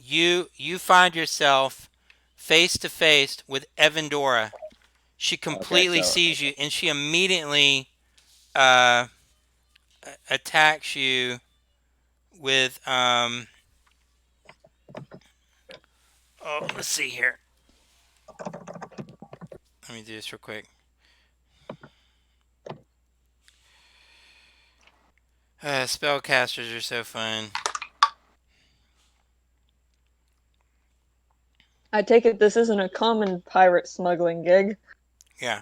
you find yourself face to face with Evandora. She Okay, completely so sees you, and she immediately uh, attacks you with Oh, let's see here. Let me do this real quick. Spellcasters are so fun. I take it this isn't a common pirate smuggling gig, Yeah.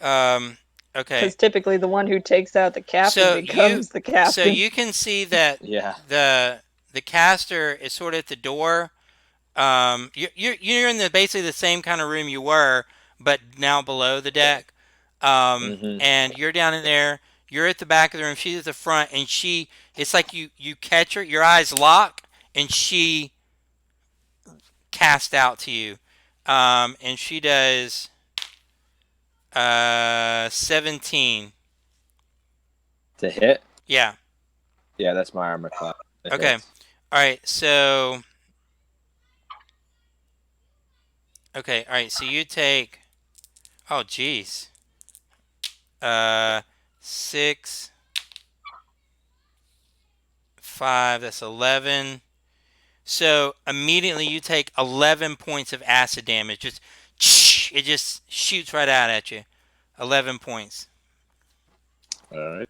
Um. Okay. because typically the one who takes out the captain So you, becomes the so captain. you can see that yeah. the caster is sort of at the door. You're in the basically the same kind of room you were, but now below the deck. Mm-hmm. And you're down in there. You're at the back of the room. She's at the front, and it's like you catch her. Your eyes lock, and she cast out to you. And she does 17. To hit. Yeah. Yeah, that's my armor class. It Okay. hits. All right. So okay. All right. So you take. Oh, geez. 6, 5. That's 11. So immediately you take 11 points of acid damage. It just shoots right out at you. 11 points. All right.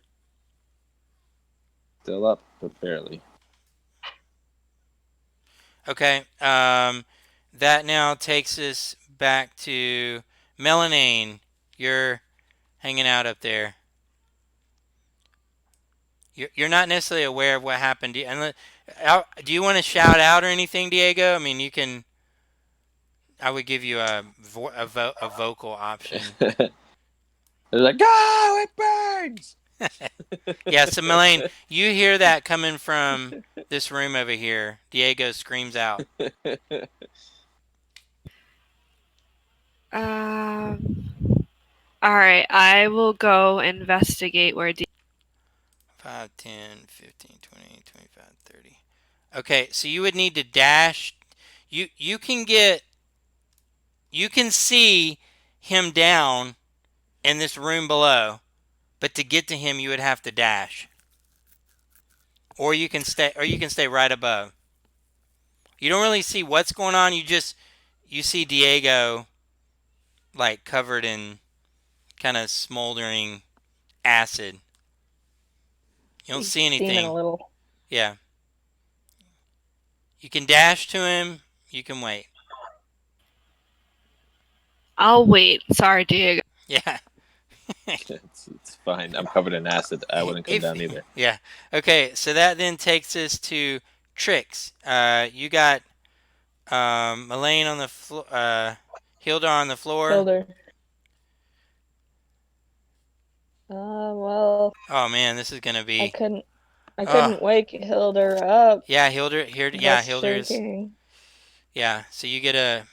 Still up, but barely. Okay. That now takes us back to Melanine. You're hanging out up there. You're not necessarily aware of what happened. Do you want to shout out or anything, Diego? I mean, you can. I would give you a vocal option. They're like, go! It burns. Yeah, so Melaine, you hear that coming from this room over here. Diego screams out. All right, I will go investigate where 5, 10, 15, 20, 25, 30. Okay, so you would need to dash. You can get. You can see him down in this room below, but to get to him, you would have to dash. Or you can stay. Or you can stay right above. You don't really see what's going on. You see Diego like covered in kind of smoldering acid. You don't He's see steaming a anything. little. Yeah. You can dash to him. You can wait. I'll wait. Sorry, Diego. Yeah. It's fine. I'm covered in acid. I wouldn't come if down either. yeah. Okay. So that then takes us to tricks. You got Elaine on the floor. Hilda on the floor. Hilda. Well, Oh man, this is gonna I be. couldn't, I Oh couldn't wake Hilda up yeah, Hilda. Here. with Yeah, us Hilda is. shaking. Yeah. So you get a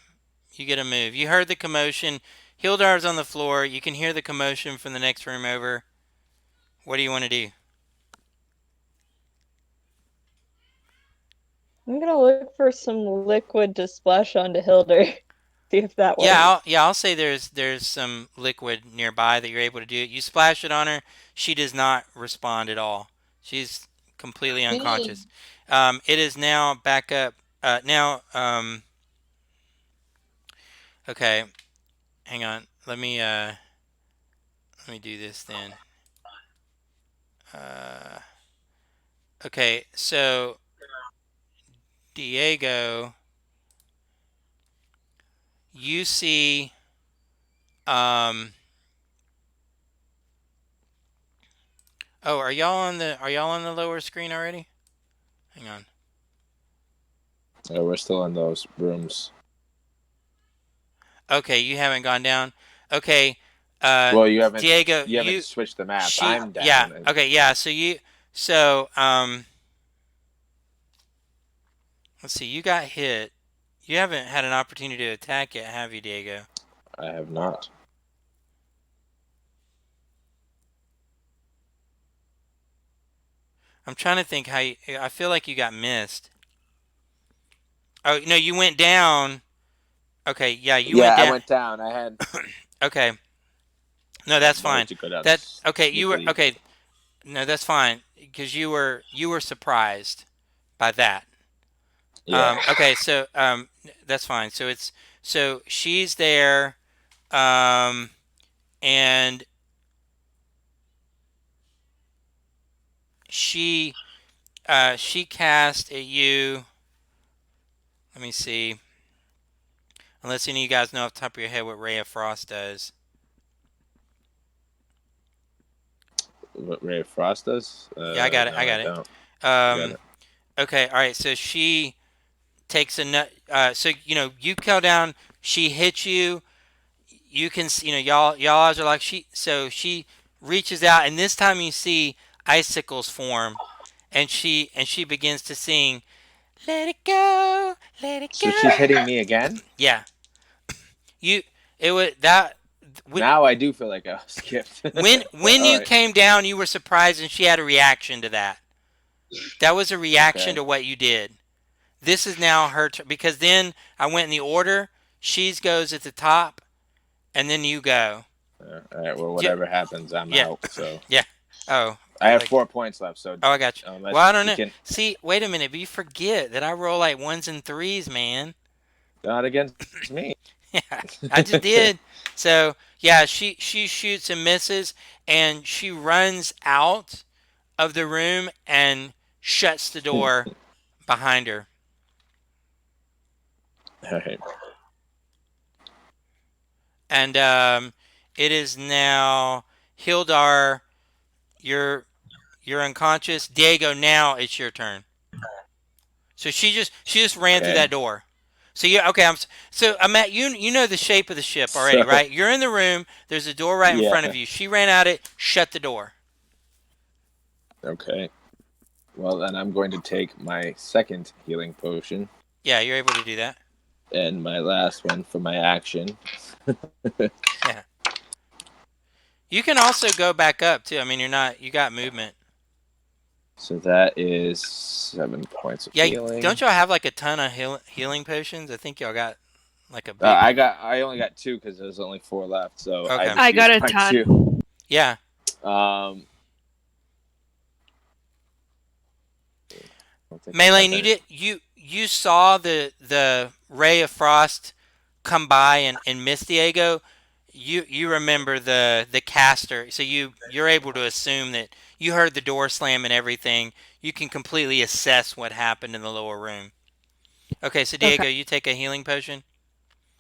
move. You heard the commotion. Hildar's on the floor. You can hear the commotion from the next room over. What do you want to do? I'm gonna look for some liquid to splash onto Hilda. See if that Yeah, works. I'll say there's some liquid nearby that you're able to do it. You splash it on her, she does not respond at all. She's completely Me. unconscious. It is now back up. Now, okay, hang on. Let me do this then. Uh, okay, so Diego, you see, um, Oh, are y'all on the lower screen already? Hang on. We're still in those rooms. Okay, you haven't gone down. Okay, Well, you haven't Diego, you haven't switched the map. I'm yeah. down. And Okay, yeah. So let's see. You got hit. You haven't had an opportunity to attack yet, have you, Diego? I have not. I'm trying to think how you. I feel like you got missed. Oh no, you went down. Okay, yeah, you went Yeah, I down. went down. I had Okay, no, that's wanted fine. to go down That okay. You were sneakily. okay. No, that's fine because you were surprised by that. Yeah. Okay, so that's fine. So she's there, um, and she she cast at you. Let me see. Unless any of you guys know off the top of your head what Ray of Frost does. What Ray of Frost does? Yeah, I got it. I No, I got it. don't. You got Um, it. okay, all right. So she takes a nut. So you go down. She hits you. You can y'all eyes are like she. So she reaches out, and this time you see icicles form, and she begins to sing, "Let it go, let it So she's go." hitting me again. Yeah, you. It was that. Now I do feel like I was skipped. When All you right. came down, you were surprised, and she had a reaction to that. That was a reaction Okay. to what you did. This is now her turn because then I went in the order. She's goes at the top, and then you go. All right. Well, Yeah, whatever happens, I'm yeah, out. So yeah. Oh, I have like 4 points left. So oh, I got you. Well, unless I don't you know. can, See, wait a minute, but you forget that I roll like ones and threes, man. not against me. Yeah, I just did. So yeah, she shoots and misses, and she runs out of the room and shuts the door behind her. All right. And it is now Hildar. You're you're unconscious. Diego, now it's your turn. So she just ran through Okay. that door. So you okay? I'm at you know the shape of the ship already, So right? You're in the room. There's a door right in yeah. front of you. She ran out it. Shut the door. Okay. Well, then I'm going to take my second healing potion Yeah, you're able to do that. and my last one for my action. Yeah. You can also go back up too. I mean, you're not. You got movement. So that is 7 points of Yeah. healing. Don't y'all have like a ton of healing potions? I think y'all got like a big. I only got two because there's only four left, so I Okay. just I got used a my two. ton. Yeah. Um, I don't think I have Maylene, you any. did you saw the ray of frost come by and miss Diego. You remember the caster, so you're able to assume that you heard the door slam and everything. You can completely assess what happened in the lower room. Okay, so Okay. Diego, you take a healing potion.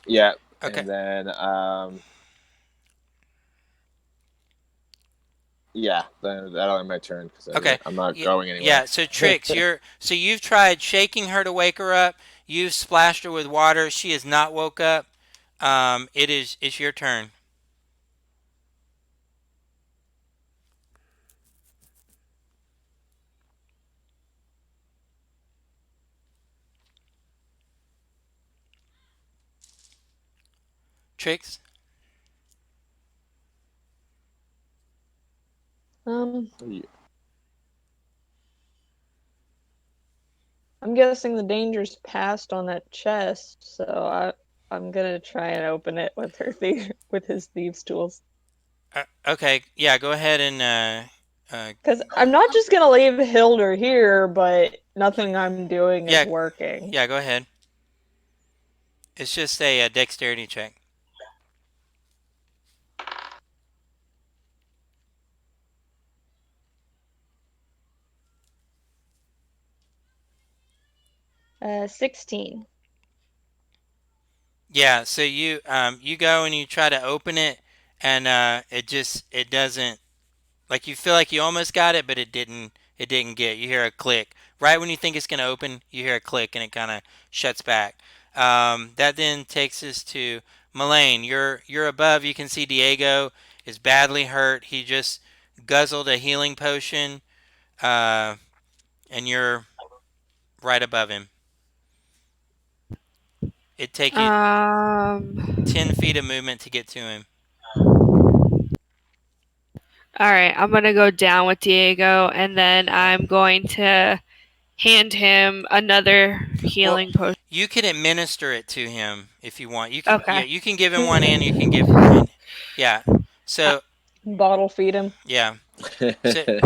Yeah, Okay, and then yeah, then that'll end my turn because okay, I'm not yeah, going anywhere. yeah. So tricks, you've tried shaking her to wake her up. You've splashed her with water. She has not woke up. It's your turn. Tricks. Um, I'm guessing the danger's passed on that chest, so I'm gonna try and open it with with his thieves' tools. Okay, yeah. Go ahead and Because I'm not just gonna leave Hilder here, but nothing I'm doing is yeah, working. yeah. Go ahead. It's just a dexterity check. 16. Yeah. So you go and you try to open it, and it doesn't. Like you feel like you almost got it, but it didn't. It didn't get. You hear a click right when you think it's going to open. You hear a click, and it kind of shuts back. That then takes us to Mullane. You're above. You can see Diego is badly hurt. He just guzzled a healing potion, uh, and you're right above him. It'd take you Um. 10 feet of movement to get to him. All right, I'm gonna go down with Diego, and then Yep. I'm going to hand him another Well, healing potion. you can administer it to him if you want. You can, yeah, Okay. you can give him one, and you can give, and yeah. Uh, So Bottle feed him. yeah. So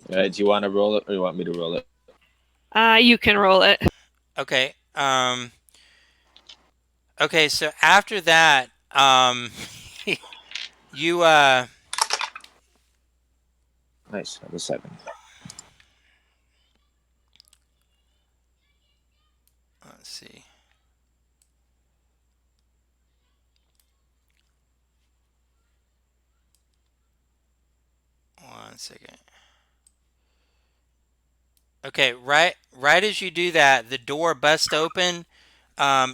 Do you want to roll it, or you want me to roll it? you can roll it. okay. Okay. So after that, you Nice, I have a 7. let's see. One second. Okay, right as you do that, the door busts open.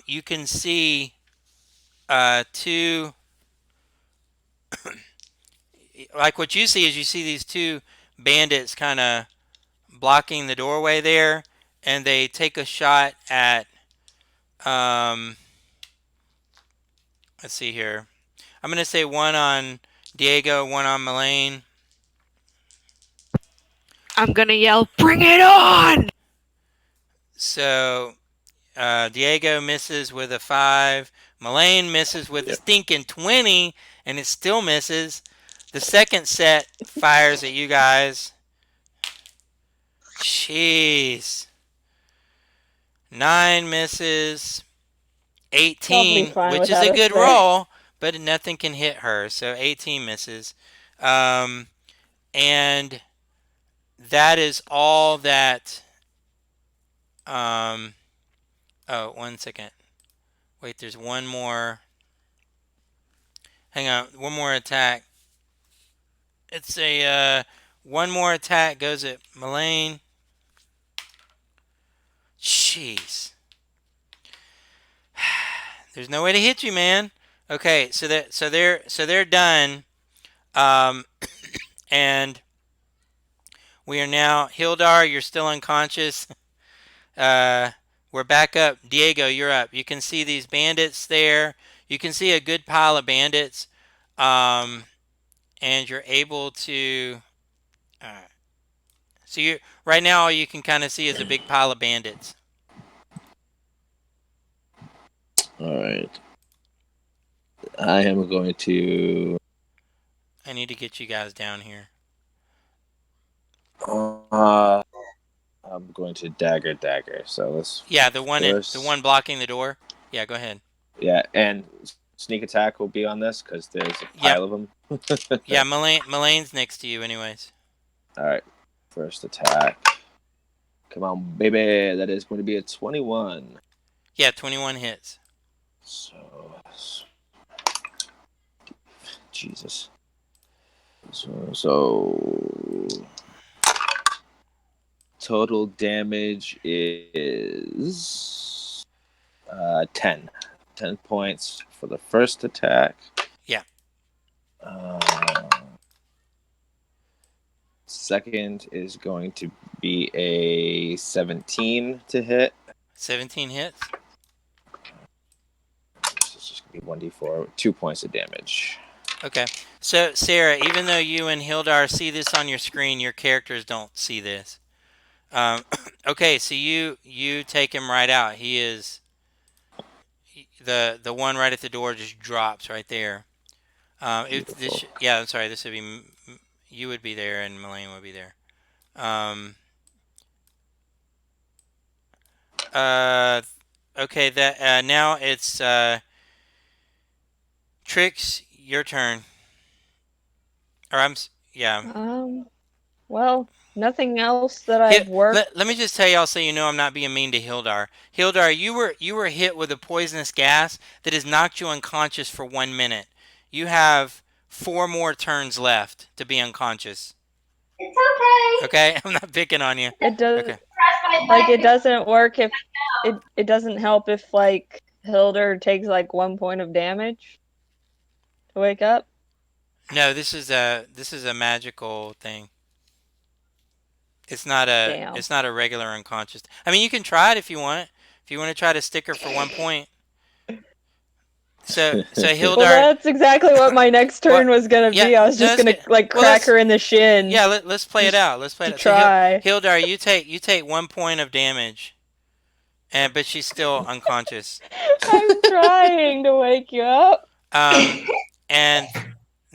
You can see two, like what you see is you see these two bandits kind of blocking the doorway there, and they take a shot at. Um, let's see here. I'm gonna say one on Diego, one on Mullane. I'm gonna yell, "Bring it on!" So Diego misses with a 5. Mullane misses with a Yep. stinking 20, and it still misses. The second set fires at you guys. Jeez. 9 misses. I'll be 18, fine which is without a us good there. roll, but nothing can hit her. So 18 misses. Um, and that is all that. Um, oh, 1 second. Wait, there's one more. Hang on, one more attack. It's a one more attack goes at Mullane. Jeez, there's no way to hit you, man. Okay, so they're done. Um, and we are now Hildar. You're still unconscious. Uh, we're back up. Diego, you're up. You can see these bandits there. You can see a good pile of bandits. Um, and you're able to. So you right now all you can kind of see is a big pile of bandits. All right. I am going to. I need to get you guys down here. Uh, I'm going to dagger. So let's Yeah, the first. one blocking the door. Yeah, go ahead. Yeah, and sneak attack will be on this because there's a Yep. pile of them. Yeah, Mullane's next to you, anyways. All right. First attack. Come on, baby. That is going to be a 21. Yeah, 21 hits. So, Jesus. So total damage is 10. 10 points for the first attack. Yeah. Second is going to be a 17 to hit. 17 hits. This is just going to be 1d4, 2 points of damage. Okay. So Sarah, even though you and Hildar see this on your screen, your characters don't see this. Okay, so you take him right out. He is the one right at the door just drops right there. Beautiful. Yeah, I'm sorry. This would be you would be there and Mullane would be there. Um, uh, okay. That now it's Trix. Your turn. Or yeah. Well, nothing else that I've worked. Let me just tell y'all so you know I'm not being mean to Hildar. Hildar, you were hit with a poisonous gas that has knocked you unconscious for 1 minute. You have 4 more turns left to be unconscious. It's okay. Okay, I'm not picking on you. It does Okay. Press my like back it because doesn't work if it doesn't help if like Hilder takes like 1 point of damage to wake up. No, this is a magical thing. Damn. It's not a regular unconscious. I mean, you can try it if you want. If you want to try to stick her for 1 point. So Well, Hildar, that's exactly what my next well, turn was gonna yeah, be. I was no, just that's gonna good. like Well, crack her in the shin yeah, let's play it just out. Let's play to it out. So try. Hildar, you take 1 point of damage, and but she's still unconscious. I'm trying to wake you up. Um, and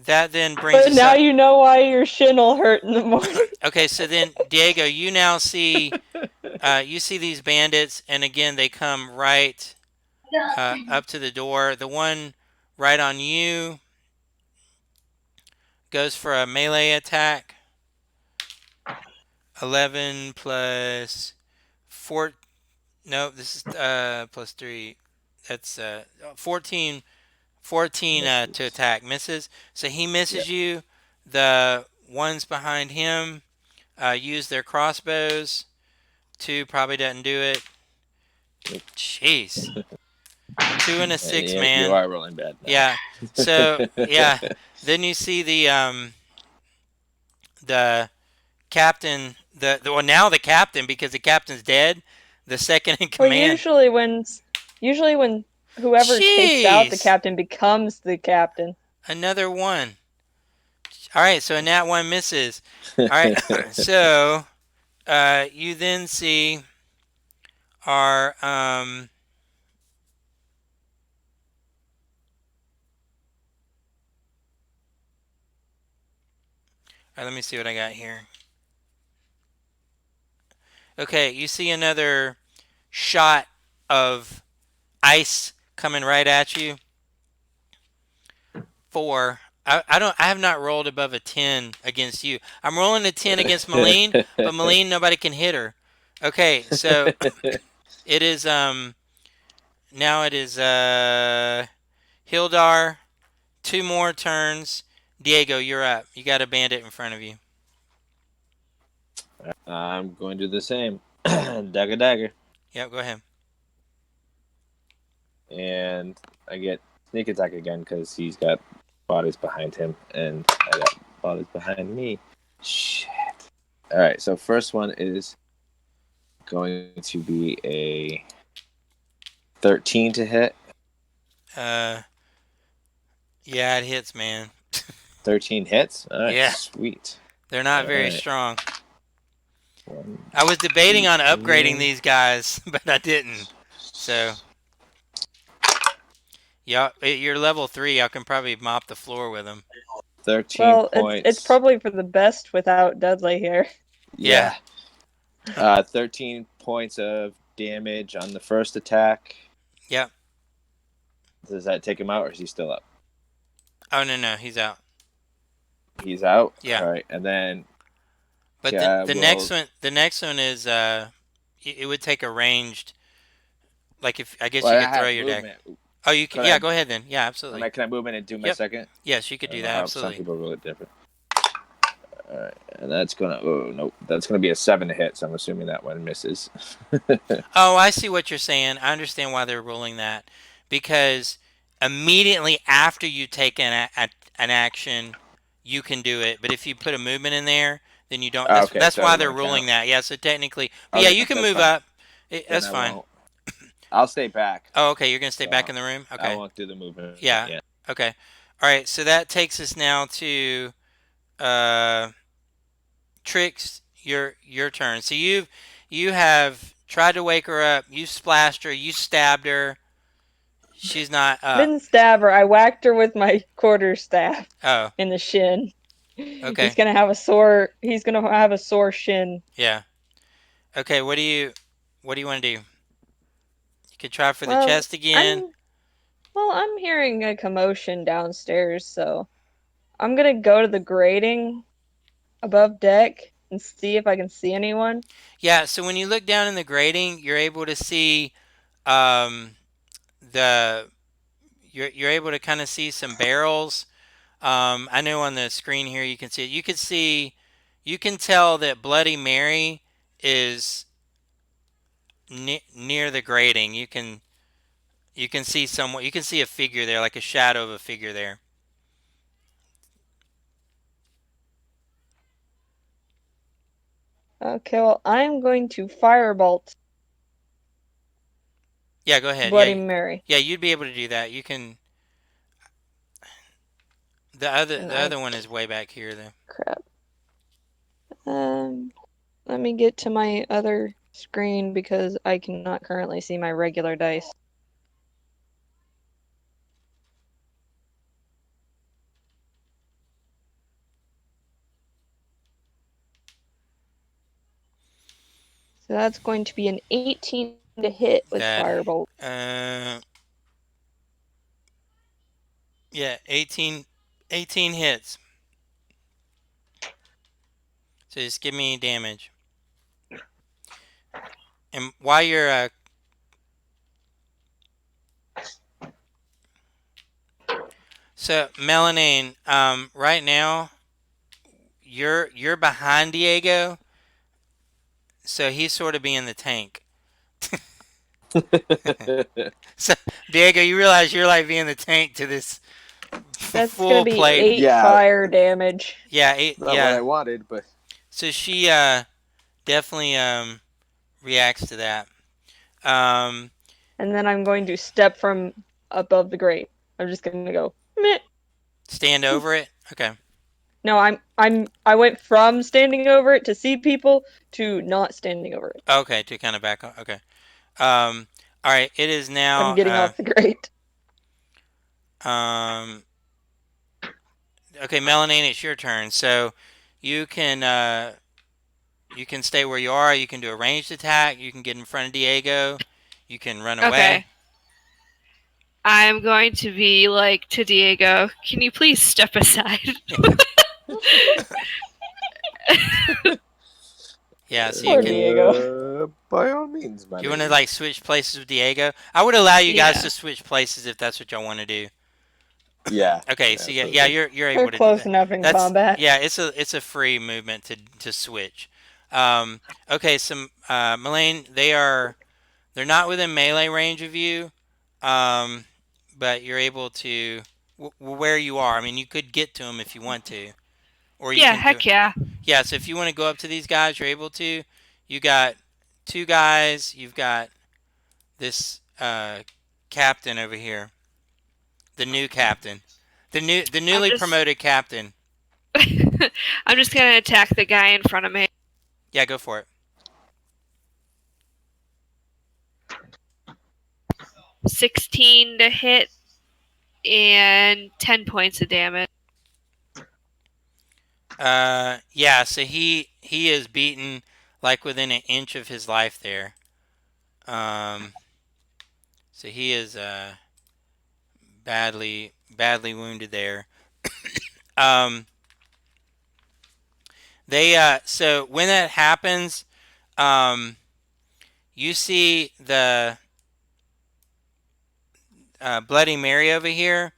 that then brings But us now up. you know why your shin will hurt in the morning. Okay, so then Diego, you now see you see these bandits, and again they come right up to the door. The one right on you goes for a melee attack. 11 plus 4. No, this is plus 3. That's 14. 14 to Misses. attack. Misses. So he Yeah. misses you. The ones behind him use their crossbows. 2 probably doesn't do it. Nope. Jeez. 2 and a 6, Yeah, you man. are rolling bad Yeah. now. So yeah. Then you see the captain. The well, now the captain, because the captain's dead. The second in Well, command. usually when whoever takes out the Jeez. captain becomes the captain. Another one. All right. So that one misses. All right. So you then see our all right, let me see what I got here. Okay, you see another shot of ice coming right at you. 4. I don't. I have not rolled above a 10 against you. I'm rolling a 10 against Malene, but Malene, nobody can hit her. Okay, so it is now it is Hildar. 2 more turns. Diego, you're up. You got a bandit in front of you. I'm going to do the same. Dagger, dagger. Yep, go ahead. And I get sneak attack again because he's got bodies behind him, and I got bodies behind me. Shit. All right, so first one is going to be a 13 to hit. Uh, yeah, it hits, man. 13 hits? All right, Yeah, sweet. they're not All very right. strong. 1, I was debating 2, on upgrading 3. these guys, but I didn't. So, y'all, you're level 3. Y'all can probably mop the floor with them. 13 Well, it's points. probably for the best without Dudley here. Yeah. Yeah. 13 points of damage on the first attack. Yep. Does that take him out, or is he still up? Oh no, he's out. He's out. Yeah. All right, and then But we'll. the next one is it would take a ranged. Like if I guess Well, you I could throw have your deck. movement. Oh, you can. Could Yeah, I? go ahead then. Yeah, absolutely. Can I move in and do my Yep. second? Yes, you I could do don't know that. how some Absolutely. people roll it different. All right, and that's gonna. Oh nope, that's gonna be a 7 to hit. So I'm assuming that one misses. Oh, I see what you're saying. I understand why they're ruling that because immediately after you take an action, you can do it. But if you put a movement in there, then you don't. Okay, That's so why it they're won't ruling count. that. Yeah. So technically, but yeah, Okay, you can that's move fine. up. Then That's I fine. won't. I'll stay back. Oh, okay. You're gonna stay back So in the room. I Okay. won't do the movement. Yeah. Yeah. Okay. All right. So that takes us now to uh, Trix. Your turn. So you have tried to wake her up. You splashed her. You stabbed her. She's not I up. didn't stab her. I whacked her with my quarterstaff Oh, in the shin. okay. He's gonna have a sore. He's gonna have a sore shin. Yeah. Okay, what do you want to do? You could try for the Well, chest again. I'm I'm hearing a commotion downstairs, so I'm gonna go to the grating above deck and see if I can see anyone. Yeah, so when you look down in the grating, you're able to see um the you're able to kind of see some barrels. I know on the screen here you can see it. You can tell that Bloody Mary is near the grating. You can see someone. You can see a figure there, like a shadow of a figure there. Okay, well, I'm going to firebolt Yeah, go ahead. Bloody Yeah, Mary. yeah, you'd be able to do that. You can. And The I other one is way back here though. crap. Um, Let me get to my other screen because I cannot currently see my regular dice. So that's going to be an 18 to hit with That firebolt. uh yeah, 18 hits. So just give me damage. And while you're so Melanine, right now you're behind Diego, so he's sort of being the tank. So Diego, you realize you're like being the tank to this That's gonna full be plate. 8 Yeah, fire damage. Yeah, not what yeah. I wanted, but So she definitely reacts to that. Um, And then I'm going to step from above the grate. I'm just gonna go meh. stand over it. Okay. No, I went from standing over it to see people to not standing over it. Okay, to kind of back up. Okay. Um, all right. It is I'm now. getting off the grate. Um, okay, Melanine, it's your turn. So you can you can stay where you are. You can do a ranged attack. You can get in front of Diego. You can run away. Okay. I'm going to be like to Diego, can you please step aside? Yeah. So you Poor can. Diego. by all means, my Do you want to lady. like switch places with Diego? I would allow you guys Yeah. to switch places if that's what y'all want to do. Yeah, Okay, yeah, so that yeah, sounds yeah, good. you're We're able to do close that. enough in That's combat. yeah, it's a free movement to switch. Okay, so Melaine, they're not within melee range of you, um, but you're able to where you are. I mean, you could get to them if you want to, or you Yeah, can do. heck yeah. Yeah, so if you want to go up to these guys, you're able to. You got two guys. You've got this captain over here, the new captain, the I'm newly just promoted captain. I'm just gonna attack the guy in front of me. Yeah, go for it. 16 to hit and 10 points of damage. Yeah. So he is beaten like within an inch of his life there. Um, so he is badly wounded there. Um, they so when that happens, um, you see the Bloody Mary over here.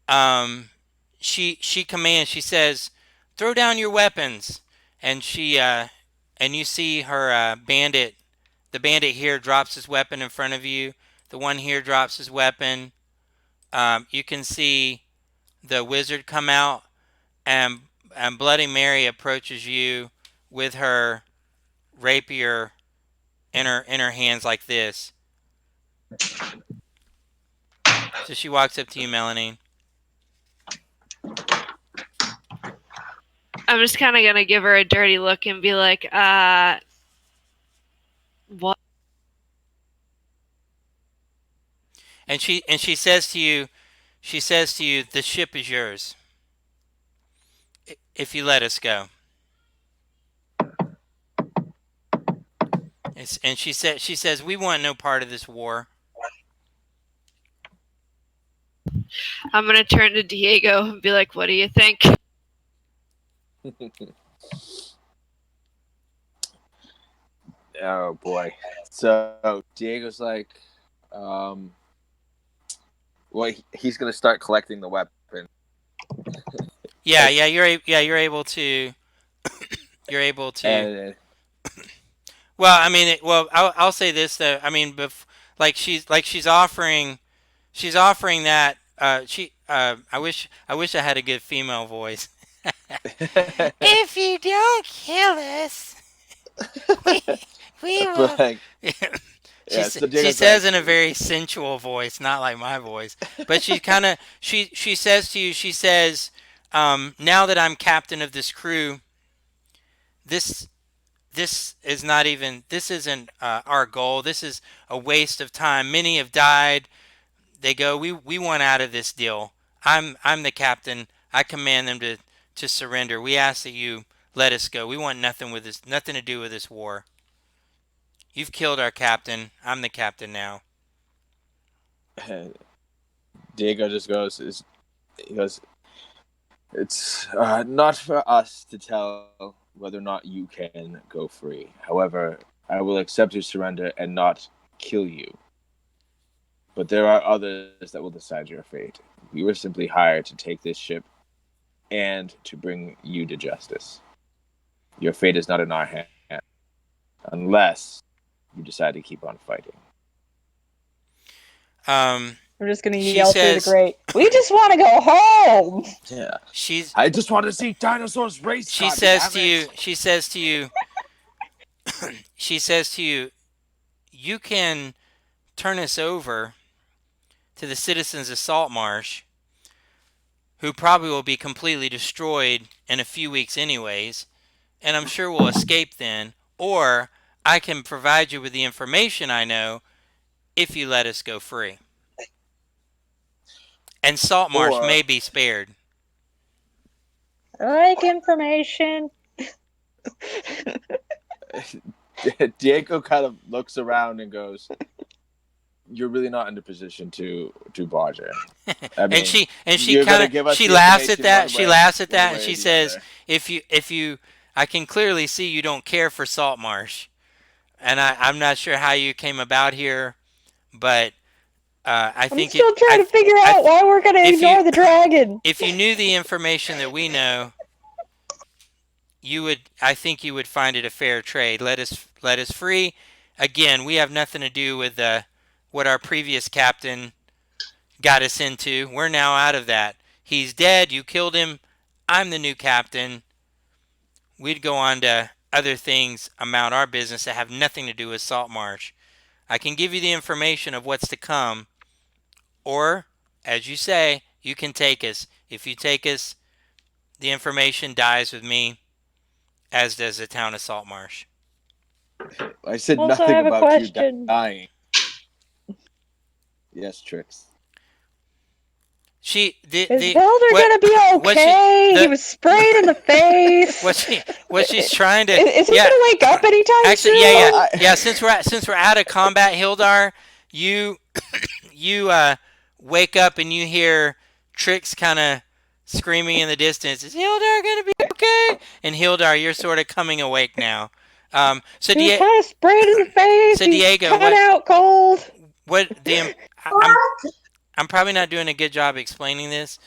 Um, she commands. She says, "Throw down your weapons," and she and you see her bandit. The bandit here drops his weapon in front of you. The one here drops his weapon. You can see the wizard come out, and Bloody Mary approaches you with her rapier in her hands like this. So she walks up to you, Melanie, I'm just kind of gonna give her a dirty look and be like, what? and she says to you, the ship is yours if you let us go. And she says we want no part of this war. I'm gonna turn to Diego and be like, what do you think? Oh boy. So Diego's like, um, well, he's gonna start collecting the weapons, Yeah, Like, yeah, you're able to. You're able to. and Well, I mean, I'll say this though. I mean, she's offering. She's offering that. I wish I had a good female voice. If you don't kill us, we we but will. like, yeah. So She Diego's says like, in a very sensual voice, not like my voice, but she kind of she says to you, she says, now that I'm captain of this crew, this this isn't our goal. This is a waste of time. Many have died. They go, we want out of this deal. I'm the captain. I command them to surrender. We ask that you let us go. We want nothing to do with this war. You've killed our captain. I'm the captain now. Diego just goes, he goes, it's not for us to tell whether or not you can go free. However, I will accept your surrender and not kill you. But there are others that will decide your fate. We were simply hired to take this ship and to bring you to justice. Your fate is not in our hands unless you decide to keep on fighting. Um, I'm just gonna she yell through the says grate. We just want to go home. Yeah. she's I just want to see dinosaurs race, she god says damn to you it. she says to you she says to you, you can turn us over to the citizens of Saltmarsh, who probably will be completely destroyed in a few weeks anyways, and I'm sure we'll escape then, or I can provide you with the information I know if you let us go free. And Saltmarsh Or may be spared. I like information. Diego kind of looks around and goes, "You're really not in a position to barge in. I and mean, she you're kind gonna of give us she the laughs at information that. She laughs at one that and way or she the says, other." if you I can clearly see you don't care for Saltmarsh. And I'm not sure how you came about here, but I I'm think it. still trying to figure I out why we're gonna if you ignore the dragon. if you knew the information that we know, you would. I think you would find it a fair trade. Let us free. Again, we have nothing to do with what our previous captain got us into. We're now out of that. He's dead. You killed him. I'm the new captain. We'd go on to other things about our business that have nothing to do with Saltmarsh. I can give you the information of what's to come, or, as you say, you can take us. If you take us, the information dies with me, as does the town of Saltmarsh. I said Also, I nothing have a about you question. dying. Yes, Trix. She Is the Hilder what gonna be what she okay? He the was sprayed in the what face. she's trying to, Is he yeah. gonna wake up anytime Actually, yeah, soon? yeah, I yeah. Since we're out of combat, Hildar, you you wake up and you hear Trix kind of screaming in the distance. Is Hildar gonna be okay? And Hildar, you're sort of coming awake now. He was kind of sprayed in the face. So He's Diego, cut out cold. what the I'm probably not doing a good job explaining this.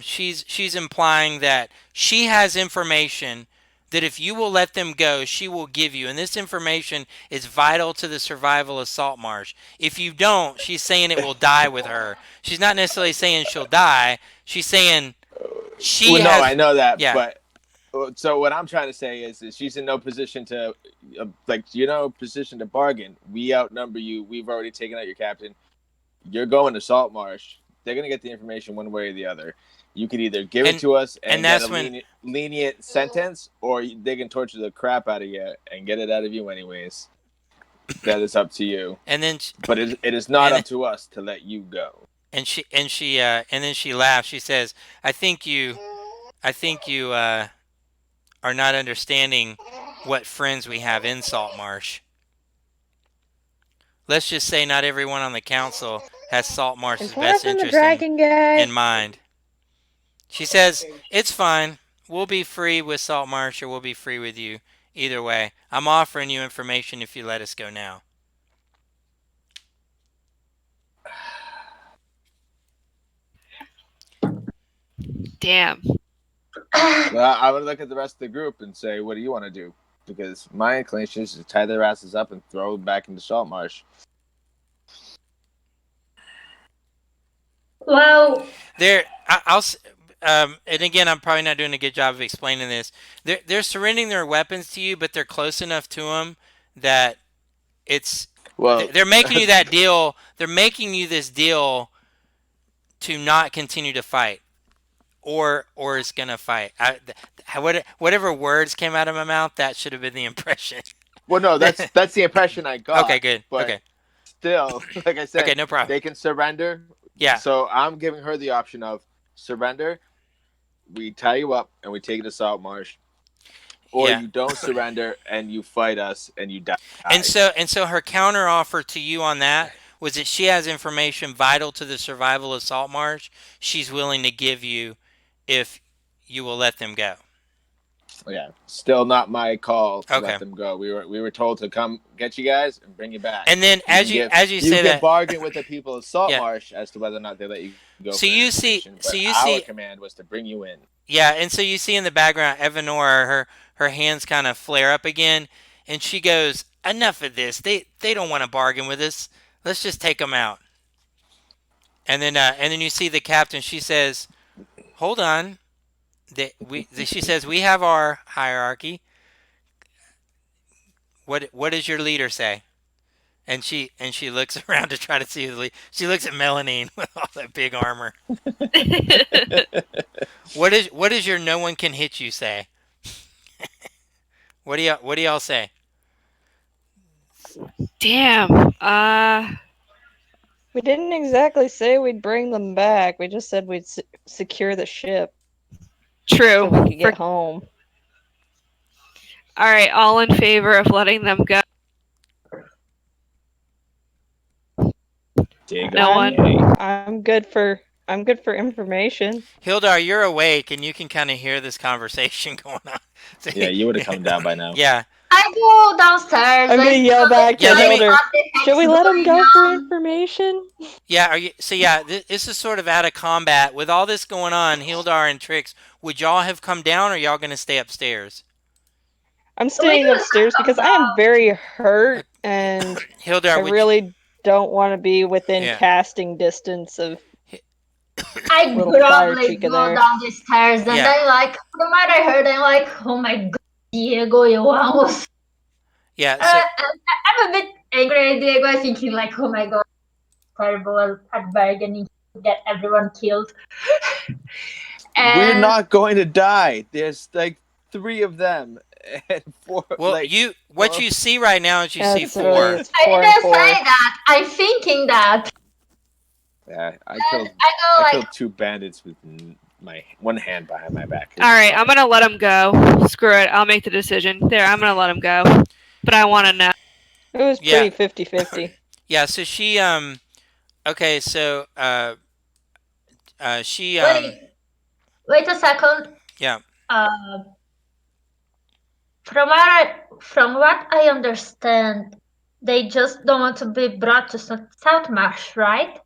She's implying that she has information that if you will let them go, she will give you, and this information is vital to the survival of Saltmarsh. If you don't, she's saying it will die with her. She's not necessarily saying she'll die. She's saying she well, no, I has, know that, yeah. but so what I'm trying to say is she's in no position to, like, position to bargain. We outnumber you. We've already taken out your captain. You're going to Saltmarsh. They're gonna get the information one way or the other. You could either give it And to us and and get a that's when lenient sentence, or they can torture the crap out of you and get it out of you anyways. That is up to you. and then But it is not and up to us to let you go. and then she laughs. She says, I think you are not understanding what friends we have in Saltmarsh. Let's just say not everyone on the council has Is Saltmarsh's that best from the interest dragon guy? in mind. She says, it's fine. We'll be free with Saltmarsh or we'll be free with you. Either way, I'm offering you information if you let us go now. Damn. Well, I would look at the rest of the group and say, "What do you want to do?" Because my inclination is to tie their asses up and throw them back into Saltmarsh. Well, They're and again, I'm probably not doing a good job of explaining this. They're surrendering their weapons to you, but they're close enough to them that it's Well, they're making you that deal. They're making you this deal to not continue to fight, or is gonna fight. Whatever words came out of my mouth, that should have been the impression. well, no, that's the impression I Okay, got. good. But Okay, still, like I okay, said, no problem. they can surrender. Yeah, So I'm giving her the option of surrender. We tie you up and we take you to Saltmarsh, or yeah. you don't surrender and you fight us and you die. And so her counter offer to you on that was that she has information vital to the survival of Saltmarsh. She's willing to give you if you will let them go. Yeah, still not my call to let Okay. them go. We were told to come get you guys and bring you back. And then You can give as you you say can that, bargain with the people of yeah. Saltmarsh as to whether or not they let you go for that So you see, information. But so you our see, command was to bring you in. yeah, and so you see in the background, Evanora, her hands kind of flare up again, and she goes, "Enough of this. They don't want to bargain with us. Let's just take them out." And then you see the captain. She says, "Hold on." She says, "We have our hierarchy. What does your leader say?" And she looks around to try to see the lead. She looks at Melanine with all that big armor. What does your no one can hit you say? What do y'all say? Damn. We didn't exactly say we'd bring them back. We just said we'd secure the ship so we True. could get home. All right, all in favor of letting them go. Diego, No I'm one. I'm good for information. Hildar, you're awake and you can kind of hear this conversation going on. So, Yeah, you would have come down by now. yeah, I go downstairs. I'm gonna I yell back to Yeah, let me- Hilder. what the Should heck's we let him going go for on. information? yeah. Are you? So yeah, this is sort of out of combat with all this going on. Hildar and Trix, would y'all have come down, or y'all gonna stay upstairs? I'm We staying could upstairs have because come I am down. very Uh, hurt and I Hildar, would you? really don't want to be within Yeah, casting distance of I little fire probably chica go there. down the stairs and yeah, I like, no matter I heard, I'm like, oh my god, Diego, you almost. yeah. So I'm a bit angry at Diego. I'm thinking like, oh my god, terrible at bargaining to get everyone killed. We're And not going to die. There's like 3 of them and four. well, Like, what you see right now is you Yeah, see it's really four. it's I 4 and didn't 4. say that. I'm thinking that. yeah, I And killed I go I like, killed 2 bandits with my one hand behind my back. All right, I'm gonna let him go. Screw it. I'll make the decision. There, I'm gonna let him go. But I want to know. It was Yeah, pretty 50-50. yeah. So she Okay, so she wait a second. yeah. Uh, from what I understand, they just don't want to be brought to Saltmarsh, right?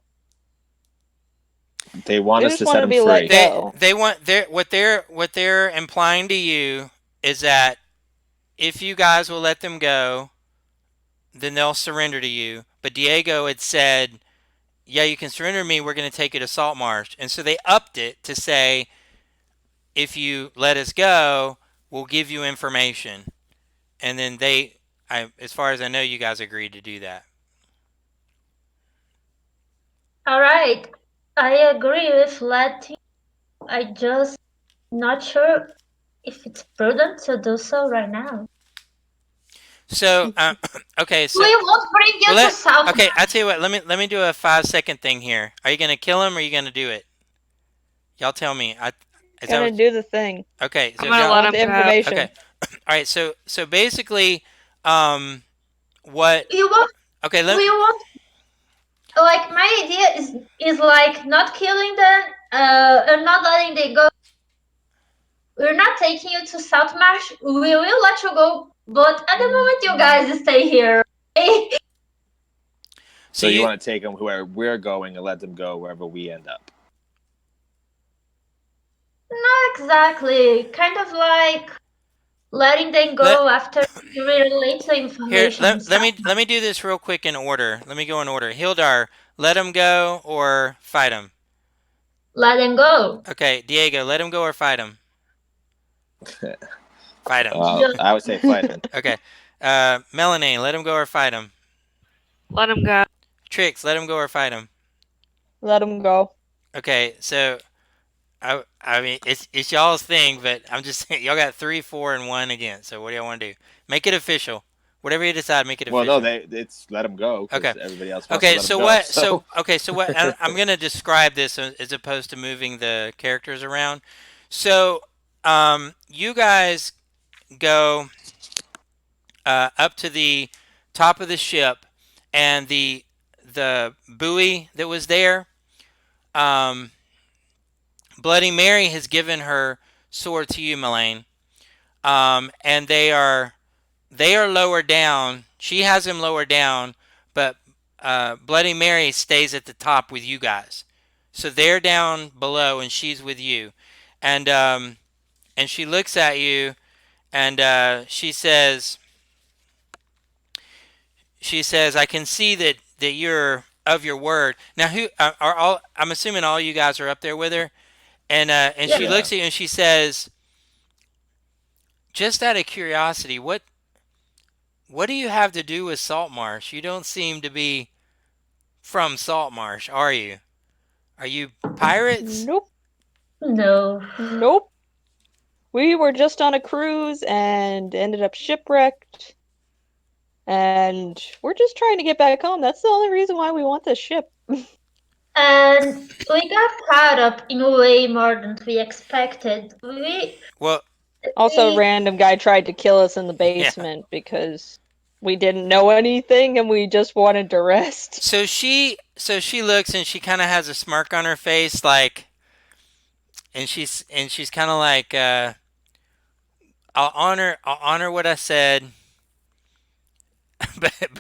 They want They us just to want set to them be let free. go. They want what they're implying to you is that if you guys will let them go, then they'll surrender to you. But Diego had said, "Yeah, you can surrender to me. We're going to take you to Saltmarsh," and so they upped it to say, "If you let us go, we'll give you information." And then as far as I know, you guys agreed to do that. All right, I agree with letting. I just not sure if it's prudent to do so right now. So, okay, so We won't bring well, you to South. okay, I tell you what. Let me do a 5 second thing here. Are you going to kill him, or are you going to do it? Y'all tell me. Is that Gonna what? do the thing. Okay, I'm so gonna I y'all. let want him the go. information. Okay, all right. So basically, um, what? You won't. Okay, We won't. Like my idea is like not killing them, and not letting they go. We're not taking you to Saltmarsh. We will let you go, but at the moment you guys stay here. Okay? so So you you want to take them where we're going and let them go wherever we end up. exactly. Kind of like letting them Let go after you relate the here. information Let, and let stuff. me let me do this real quick in order. Let me go in order. Hildar, let him go or fight him. Let them go. Okay, Diego, let him go or fight him. Fight him. Just I would say fight him. Okay. Melanie, let him go or fight him. Let him go. Trix, let him go or fight him. Let him go. Okay, so I mean it's y'all's thing, but I'm just saying y'all got 3, 4, and 1 again. So what do y'all want to do? Make it official. Whatever you decide, make it Well, no, official. it's let him go Okay. because everybody else wants to Okay. let him So go. what? So So I'm gonna describe this as opposed to moving the characters around. So you guys go up to the top of the ship, and the buoy that was there. Um, Bloody Mary has given her sword to you, Melaine, and they are lower down. She has him lower down, but Bloody Mary stays at the top with you guys. So they're down below, and she's with you, and she looks at you, and she says, "I can see that you're of your word." Now, who are all? I'm assuming all you guys are up there with her, and yeah. she yeah. looks at you and she says, "Just out of curiosity, what do you have to do with Saltmarsh? You don't seem to be from Saltmarsh, are you? Are you pirates?" Nope. No. Nope. We were just on a cruise and ended up shipwrecked. And we're just trying to get back home. That's the only reason why we want this ship. And we got caught up in way more than we expected. Well, Also, a We random guy tried to kill us in the yeah. basement because we didn't know anything and we just wanted to rest. So she looks and she kind of has a smirk on her face, like, and she's kind of like, I'll honor what I said,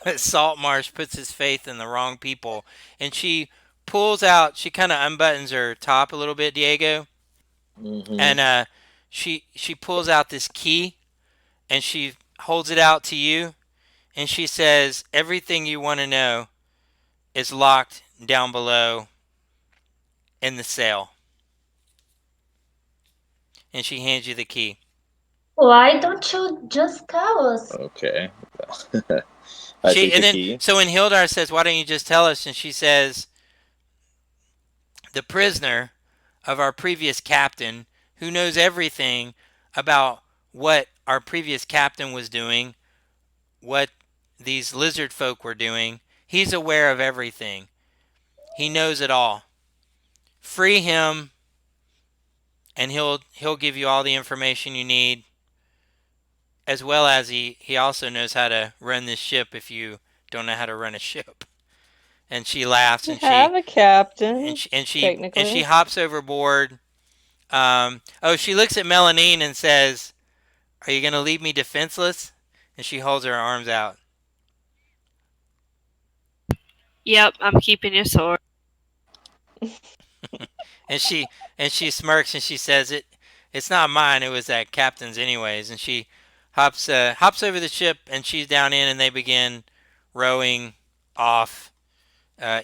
but Saltmarsh puts his faith in the wrong people, and she kind of unbuttons her top a little bit, Diego, Hmm. and she pulls out this key and she holds it out to you, and she says, "Everything you want to know is locked down below in the cell," and she hands you the key. why don't you just tell us? Okay. I She take and the then key. so when Hildar says, "Why don't you just tell us?" and she says, "The prisoner of our previous captain, who knows everything about what our previous captain was doing, what these lizard folk were doing. He's aware of everything. He knows it all. Free him, and he'll give you all the information you need, as well as he also knows how to run this ship if you don't know how to run a ship." And she laughs, We and she have a and captain, she and she and she technically. hops overboard. She looks at Melanine and says, "Are you gonna leave me defenseless?" And she holds her arms out, Yep, I'm keeping your sword. and she smirks and she says, It's not mine. It was that captain's anyways." And she hops over the ship, and she's down in, and they begin rowing off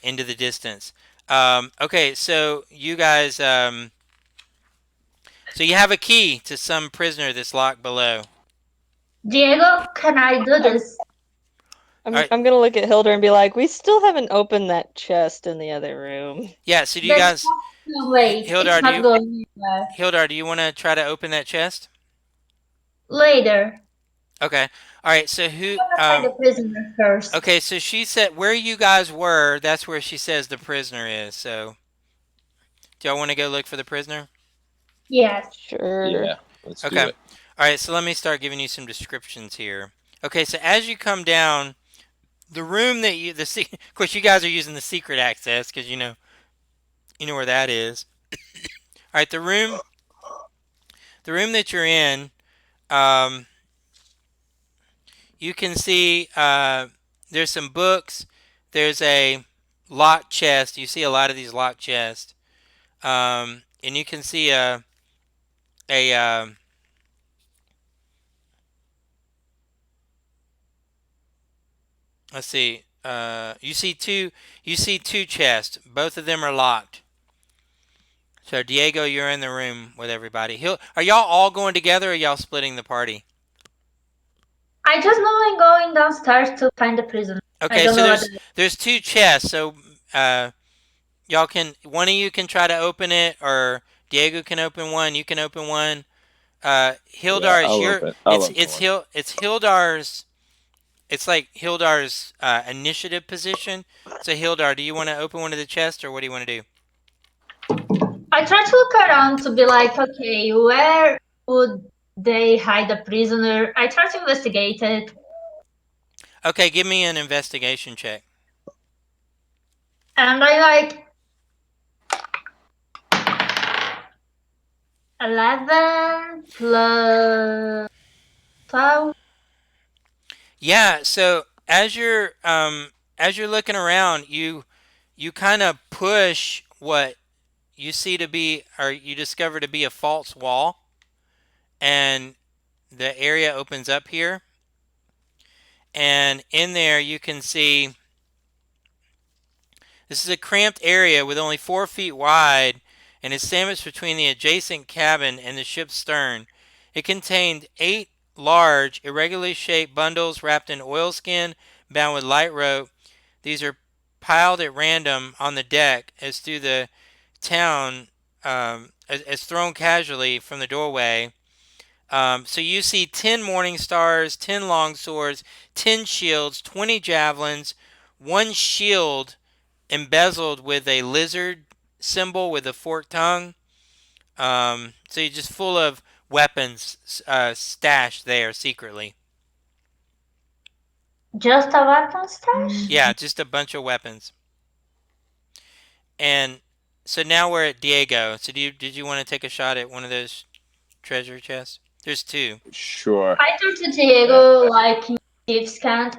into the distance. Okay, so you guys, so you have a key to some prisoner that's locked below. Diego, can I do I'm this? All I'm right, I'm gonna look at Hilda and be like, we still haven't opened that chest in the other room. yeah. So do you The guys, no, wait, it's Hildar? Do not you going anywhere. Hildar? Do you want to try to open that chest? Later. Okay. All right. So who? I'm gonna find the prisoner first. Okay. So she said where you guys were. That's where she says the prisoner is. So do y'all want to go look for the prisoner? Yes. Sure. Yeah. Let's Okay. do All it. right. So let me start giving you some descriptions here. Okay. So as you come down, the room that of course you guys are using the secret access because you know where that is. All right. The room that you're in. Um, you can see there's some books. There's a locked chest. You see a lot of these locked chests. And you can see a let's see. You see two chests. Both of them are locked. So Diego, you're in the room with everybody. Are y'all all going together, or y'all splitting the party? I just know I'm going downstairs to find the prisoner. I Okay, don't so know what. there's two chests. So y'all can one of you can try to open it, or Diego can open one. You can open one. Yeah, Hildar, it's your I'll open one. It's Hildar's. It's like Hildar's initiative position. So Hildar, do you want to open one of the chests, or what do you want to do? I try to look around to be like, okay, where would they hide the prisoner? I try to investigate it, Okay, give me an investigation check. and I like 11 plus 12. Yeah. So as you're looking around, you kind of push what you see to be, or you discover to be, a false wall, and the area opens up here, and in there you can see this is a cramped area with only 4 feet wide and is sandwiched between the adjacent cabin and the ship's stern. It contained 8 large, irregularly shaped bundles wrapped in oilskin, bound with light rope. These are piled at random on the deck as through the town, as thrown casually from the doorway. So you see 10 morning stars, 10 long swords, 10 shields, 20 javelins, one shield embezzled with a lizard symbol with a forked tongue. So you're just full of weapons stashed there secretly. Just a weapon stash? Yeah, just a bunch of weapons. And so now we're at Diego. So did you want to take a shot at one of those treasure chests? There's two. Sure. I turn to Yeah. Diego like in Steve's can't.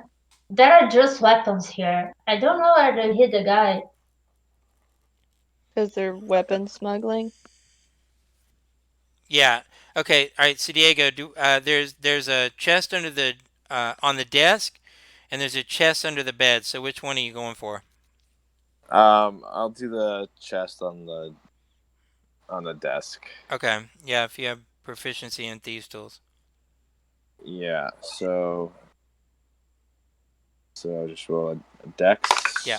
There are just weapons here. I don't know where they hid the guy. Because they're weapon smuggling. Yeah. Okay. All right. So Diego, there's a chest under the on the desk, and there's a chest under the bed. So which one are you going for? I'll do the chest on the desk. Okay. Yeah. If you have proficiency in thieves tools. Yeah. So I'll just roll a dex. Yeah.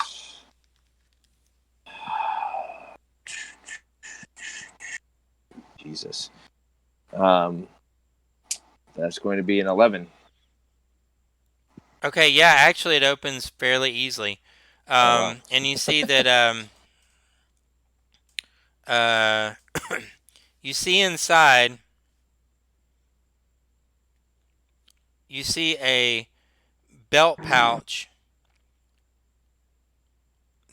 Jesus. Um, that's going to be an 11. Okay. Yeah. Actually, it opens fairly easily. Oh wow. And you see that uh, you see inside. You see a belt pouch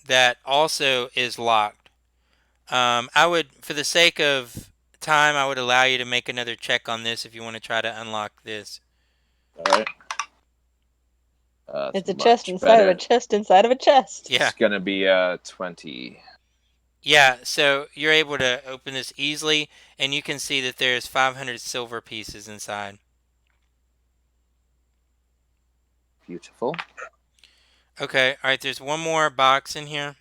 that also is locked. I would, for the sake of time, I would allow you to make another check on this if you want to try to unlock this. All right. It's a It's chest much inside of a better. chest inside of a chest. Yeah. It's gonna be 20. Yeah, so you're able to open this easily, and you can see that there's 500 silver pieces inside. Beautiful. Okay, all right, there's one more box in here.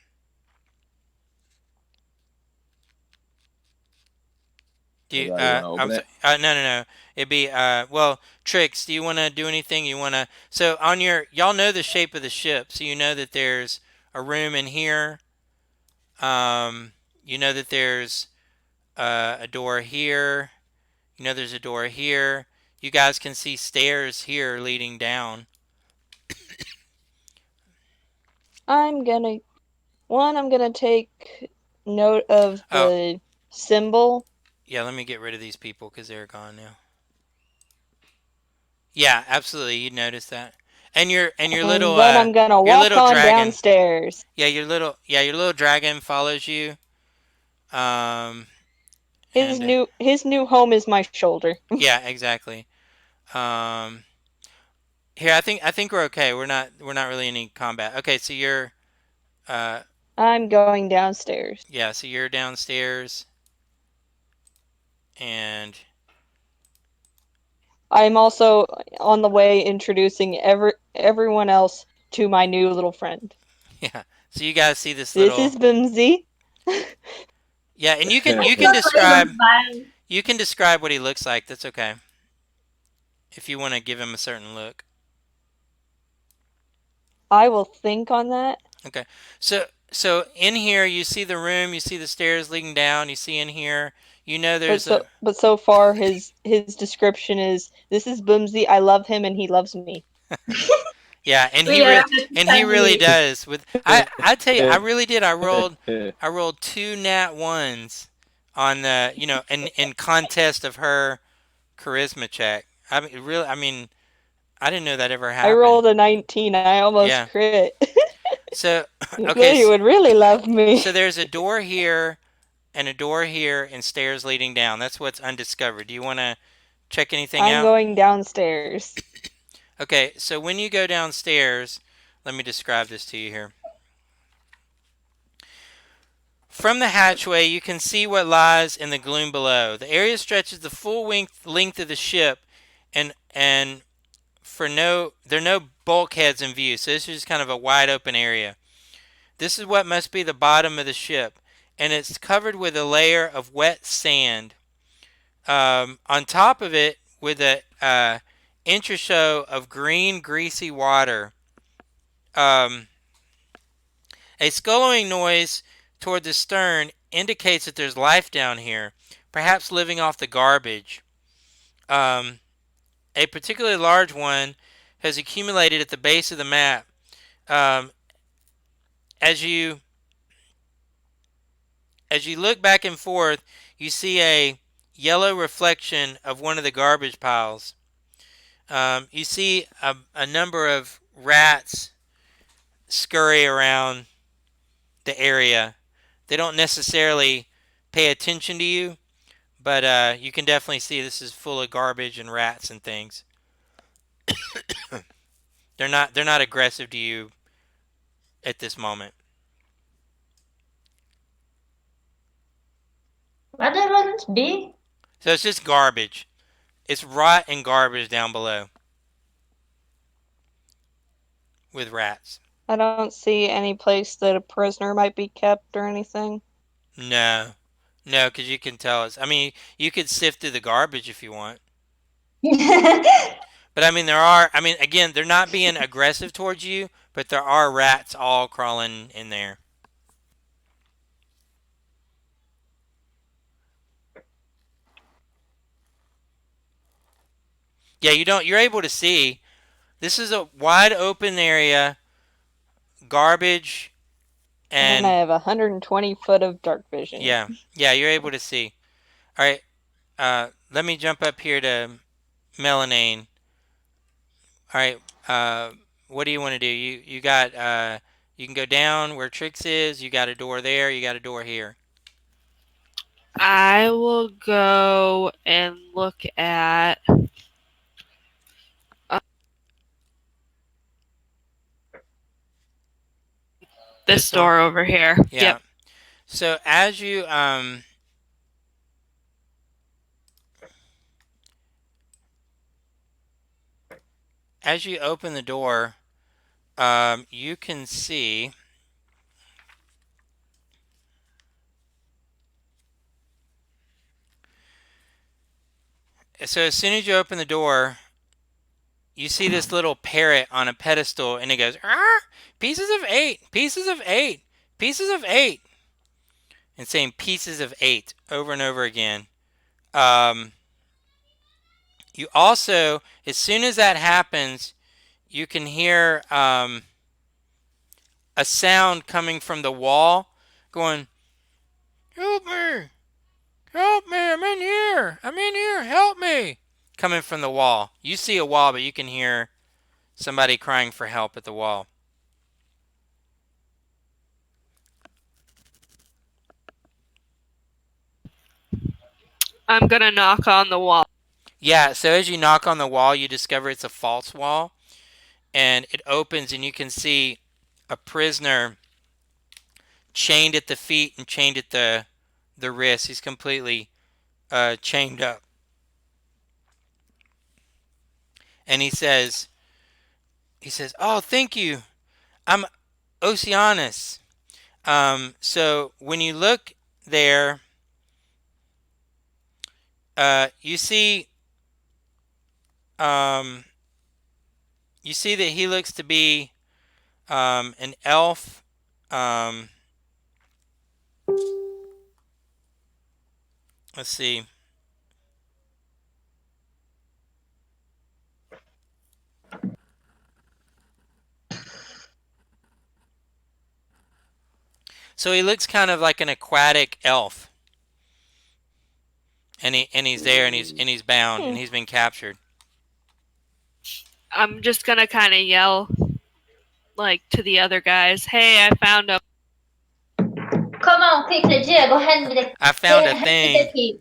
Do you, You want to I'm open sorry, it? no, no, no. It'd be, well, Trix, do you want to do anything? You want to, so on y'all know the shape of the ship, so you know that there's a room in here. You know that there's a door here. You know there's a door here. You guys can see stairs here leading down. I'm gonna I'm gonna take note of Oh, the symbol, yeah, let me get rid of these people because they're gone now. Yeah, absolutely. You noticed that. and then I'm gonna Your walk little on dragon. downstairs. Your little dragon follows you. Um, His and new home is my shoulder. yeah, exactly. Um, here, I think we're okay. We're not really in any combat. Okay, so uh, I'm going downstairs. yeah, so you're downstairs. And I'm also on the way introducing everyone else to my new little friend. yeah, so you guys see this This little is Bimsy. yeah, and It's a pleasant smile. you can describe what he looks like. That's okay. If you want to give him a certain look. I will think on that. Okay. So in here you see the room, you see the stairs leading down, you see in here, you know there's a But so far his description is this is Bimsy. I love him and he loves me. yeah, We are and he really 50-50. does. With I tell you, I really did. I rolled two nat ones on the in contest of her charisma check. I mean, I didn't know that ever I happened. rolled a 19. I almost Yeah. crit. So okay, He would really love me. so there's a door here and a door here and stairs leading down. That's what's undiscovered. Do you want to check anything I'm out? going downstairs. Okay, so when you go downstairs, let me describe this to you here. From the hatchway, you can see what lies in the gloom below. The area stretches the full length of the ship, and there are no bulkheads in view, so this is just kind of a wide open area. This is what must be the bottom of the ship, and it's covered with a layer of wet sand. On top of it, with a inch or so of green, greasy water. Um, a scuttling noise toward the stern indicates that there's life down here, perhaps living off the garbage. Um, a particularly large one has accumulated at the base of the map. Um, as you as you look back and forth, you see a yellow reflection of one of the garbage piles. You see a number of rats scurry around the area. They don't necessarily pay attention to you, but you can definitely see this is full of garbage and rats and things. They're not aggressive to you at this moment. What the rodents be? So it's just garbage. It's rot and garbage down below with rats. I don't see any place that a prisoner might be kept or anything. No, no, because you can tell us. I mean, you could sift through the garbage if you want. But I mean, there are. I mean, again, they're not being aggressive towards you, but there are rats all crawling in there. Yeah, you don't. You're able to see. This is a wide open area, garbage, And I and have 120 foot of dark vision. yeah, yeah, you're able to see. All right, let me jump up here to Melanine. All right, what do you want to do? You got you can go down where Trix is. You got a door there. You got a door here. I will go and look at This this door. door over here. Yeah. Yep. So as you open the door, you can see. So as soon as you open the door, you see this little parrot on a pedestal, and it goes, "Ah, pieces of eight, pieces of eight, pieces of eight," and saying "pieces of eight" over and over again. Um, you also, as soon as that happens, you can hear a sound coming from the wall, going, "Help me! Help me! I'm in here! I'm in here! Help me!" Coming from the wall. You see a wall, but you can hear somebody crying for help at the wall. I'm gonna knock on the wall. Yeah, so as you knock on the wall, you discover it's a false wall, and it opens, and you can see a prisoner chained at the feet and chained at the wrists. He's completely chained up, and he says, "Oh, thank you. I'm Oceanus." So when you look there, you see um, that he looks to be an elf. Um, let's see. So he looks kind of like an aquatic elf, and he's there, and he's bound, and Hmm. he's been captured. I'm just gonna kind of yell like to the other guys, "Hey, I found him!" Come on, quickly, Diego, I found a hand me the thing. key.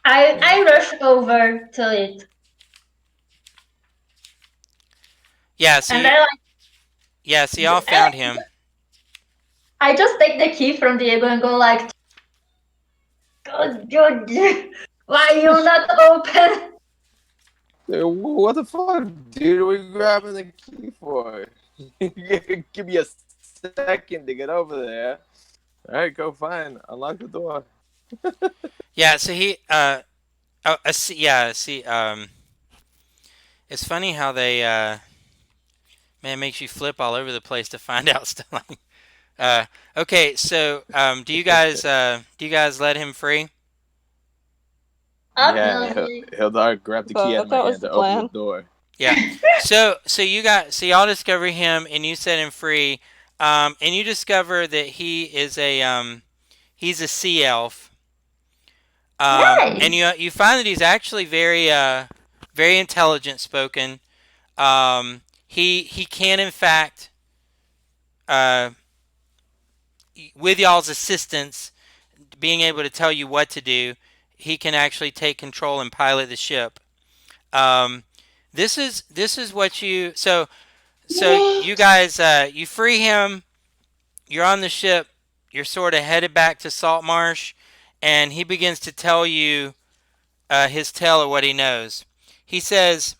Yeah. I rush over to it, Yeah. and I like Yeah. See, y'all I, found him. I just take the key from Diego and go like, good. Why you not open? What the fuck, dude? What are you grabbing the key for? Give me a second to get over there. All right, go fine. Unlock the door. Yeah. So he. Yeah. See. It's funny how they. Man, makes you flip all over the place to find out stuff. Okay. So, do you guys let him free? Yeah, Obviously. Hildar grabbed the key out of my That was hand the to open the plan. door. Yeah. So y'all discover him, and you set him free. And you discover that he's a sea elf. And Nice. you find that he's actually very intelligent spoken. He can in fact, uh, with y'all's assistance, being able to tell you what to do, he can actually take control and pilot the ship. Um, this is what you so you Neat. guys, you free him. You're on the ship. You're sort of headed back to Saltmarsh, and he begins to tell you his tale of what he knows. He says,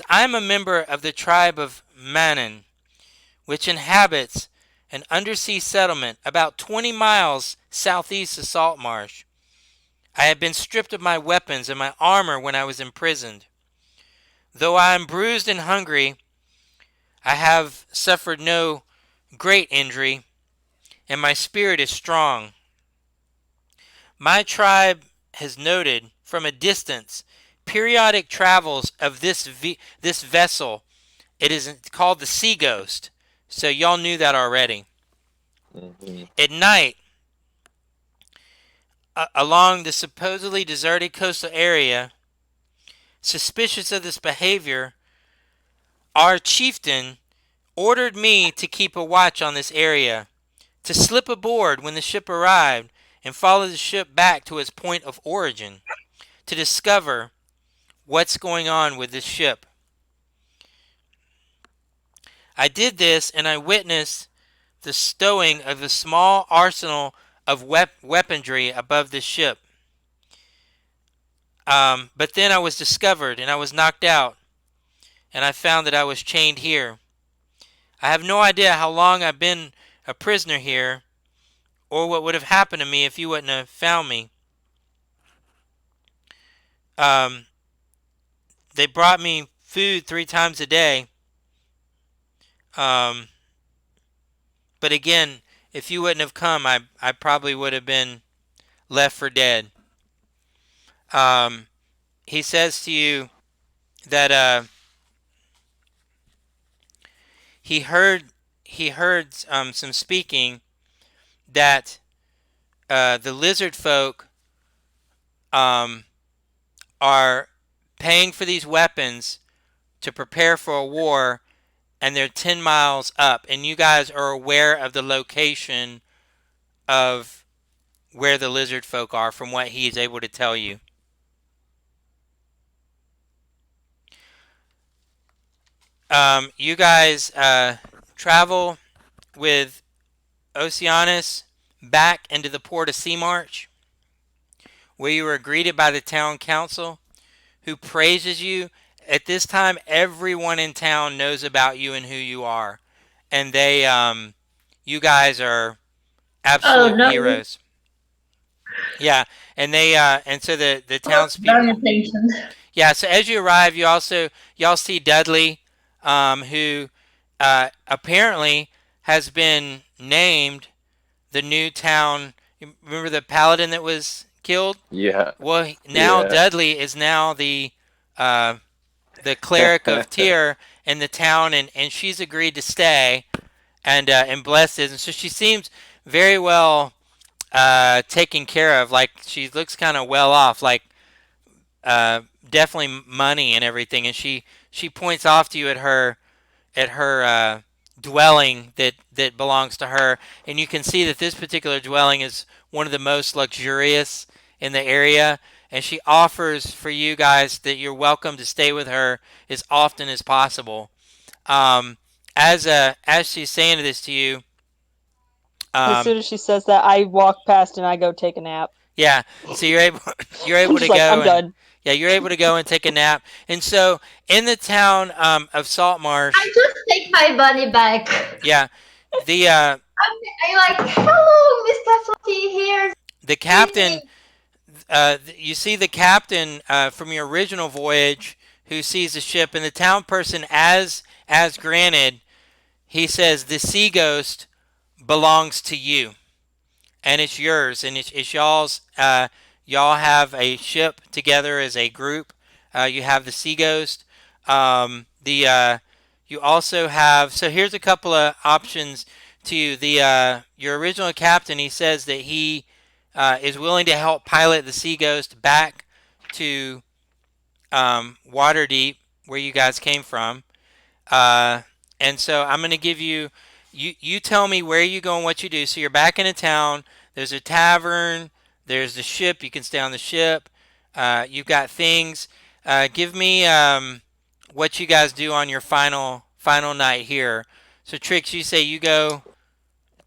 I'm a member of the tribe of Manon, which inhabits an undersea settlement about 20 miles southeast of Saltmarsh. I had been stripped of my weapons and my armor when I was imprisoned. Though I am bruised and hungry, I have suffered no great injury, and my spirit is strong. My tribe has noted from a distance periodic travels of this vessel. It is called the Sea Ghost, so y'all knew that already. Mm-hmm. At night, along the supposedly deserted coastal area, suspicious of this behavior, our chieftain ordered me to keep a watch on this area, to slip aboard when the ship arrived and follow the ship back to its point of origin, to discover what's going on with this ship. I did this, and I witnessed the stowing of a small arsenal of weaponry above the ship. But then I was discovered, and I was knocked out, and I found that I was chained here. I have no idea how long I've been a prisoner here, or what would have happened to me if you wouldn't have found me. Um, they brought me food 3 times a day. Um, but again, if you wouldn't have come, I probably would have been left for dead. Um, he says to you that he heard some speaking that the lizard folk um, are paying for these weapons to prepare for a war, and they're 10 miles up, and you guys are aware of the location of where the lizard folk are from what he is able to tell you. You guys travel with Oceanus back into the port of Saltmarsh, where you are greeted by the town council, who praises you. At this time, everyone in town knows about you and who you are, and you guys are Oh absolute no, heroes. Yeah, and so the very townspeople. attention. Yeah, so as you arrive, y'all see Dudley, who apparently has been named the new town. Remember the paladin that was killed? Yeah. Well, now Yeah. Dudley is now uh, the cleric of Tyr in the town, and she's agreed to stay and bless it. And so she seems very well taken care of. Like she looks kind of well off. Like uh, definitely money and everything. And she points off to you at her dwelling that belongs to her, and you can see that this particular dwelling is one of the most luxurious in the area. And she offers for you guys that you're welcome to stay with her as often as possible. Um, as she's saying this to you, As um, soon as she says that, I walk past and I go take a nap. yeah. So you're able you're I'm able to just like, go I'm and done. yeah, you're able to go and take a nap. And so in the town of I Saltmarsh, just take my bunny back. yeah, the I'm like, hello, Mr. Fluffy, here's the evening. captain. You see the captain from your original voyage who sees the ship, and the town person, as granted, he says the sea ghost belongs to you, and it's yours, and it's y'all's. Y'all have a ship together as a group. You have the Sea Ghost. The You also have. So here's a couple of options to you. The Your original captain. He says that he is willing to help pilot the Sea Ghost back to Waterdeep, where you guys came from. Uh, and so I'm going to give you, you tell me where you go and what you do. So you're back into town. There's a tavern. There's the ship. You can stay on the ship. You've got things. Give me what you guys do on your final night here. So Trix, you say you go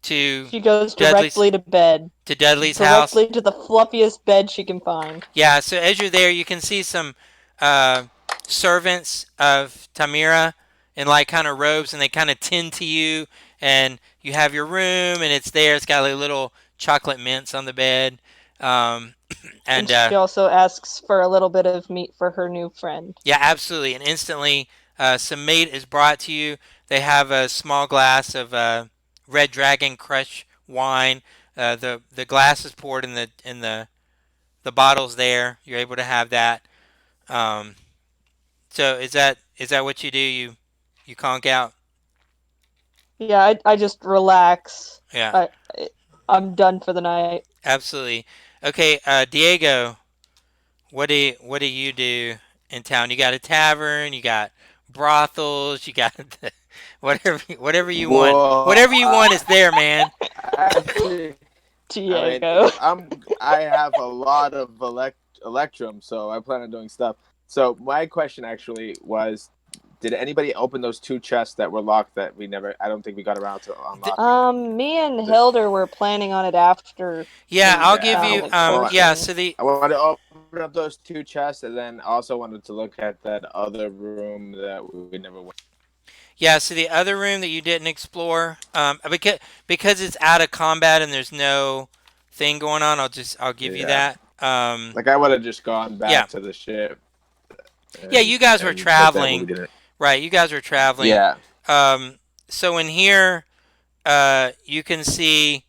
to She goes Dudley's directly to bed. to Dudley's house. Directly to the fluffiest bed she can find. Yeah, so as you're there, you can see some uh, servants of Tamira in like kind of robes, and they kind of tend to you. And you have your room, and it's there. It's got like little chocolate mints on the bed, um, And and she also asks for a little bit of meat for her new friend. yeah, absolutely. And instantly, some meat is brought to you. They have a small glass of Red Dragon Crush wine. The glass is poured in the bottles there. You're able to have that. Um, So is that what you do? You conk out? Yeah, I just relax. Yeah, I, I'm done for the night. absolutely. Okay, Diego, what do you do in town? You got a tavern, you got brothels, you got whatever you want. Well, Whatever you want is there, man. actually, I mean, Diego. I have a lot of electrum, so I plan on doing stuff. So my question actually was, did anybody open those two chests that were locked that we never? I don't think we got around to Th- unlocking. Me and Hilder were planning on it after yeah, we I'll give found you the yeah, cursing. so the I wanted to open up those two chests, and then also wanted to look at that other room that we never went. yeah, so the other room that you didn't explore because it's out of combat and there's no thing going on, I'll give you Yeah, that. like I would have just gone Yeah. back to the ship, Yeah, you guys were but then we traveling. didn't. Right, you guys were traveling. Yeah. Um, so in here, you can see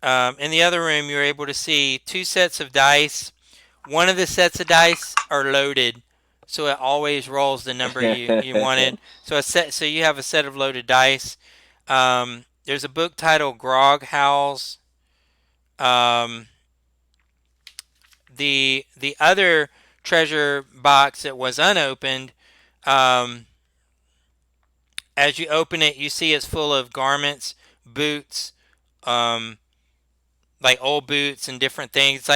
in the other room, you're able to see two sets of dice. One of the sets of dice are loaded, so it always rolls the number you wanted. So you have a set of loaded dice. There's a book titled Grog Howls. Um, the other treasure box that was unopened. Um, as you open it, you see it's full of garments, boots, um, like old boots and different things.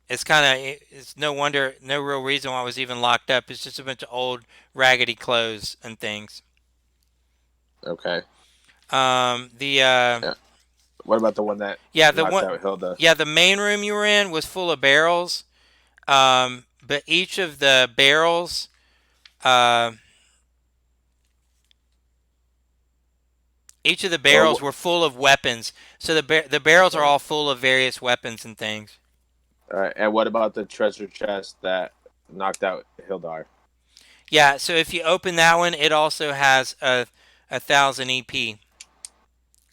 It's kind of it's no wonder, no real reason why it was even locked up. It's just a bunch of old raggedy clothes and things. Okay. The Yeah. What about the one that Yeah, the knocked one. out Hilda? Yeah, the main room you were in was full of barrels. But each of the barrels, uh, each of the barrels Well, were full of weapons. So the barrels are all full of various weapons and things. all right. And what about the treasure chest that knocked out Hildar? Yeah. So if you open that one, it also has a thousand EP.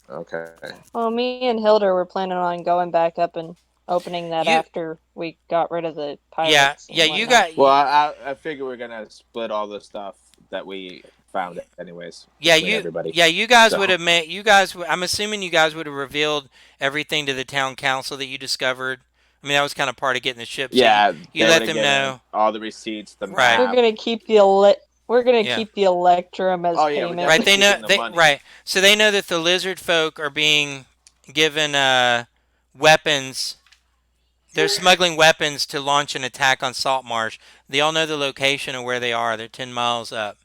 Okay. Well, me and Hilda were planning on going back up and opening that You. after we got rid of the Yeah. pirates Yeah. and You whatnot. got. Well, I figure we're gonna split all the stuff that we found, anyways, Yeah. between You. everybody. Yeah. You guys would So have made. You guys. I'm assuming you guys would have revealed everything to the town council that you discovered. I mean, that was kind of part of getting the ship. So yeah, you they would let have them given know. all the receipts, the Right. We're map. gonna keep the Yeah. Electrum as Oh yeah, we're payment. Right. definitely They know. keeping the They. money. Right. So they know that the lizard folk are being given weapons. They're smuggling weapons to launch an attack on Saltmarsh. They all know the location of where they are. They're 10 miles up,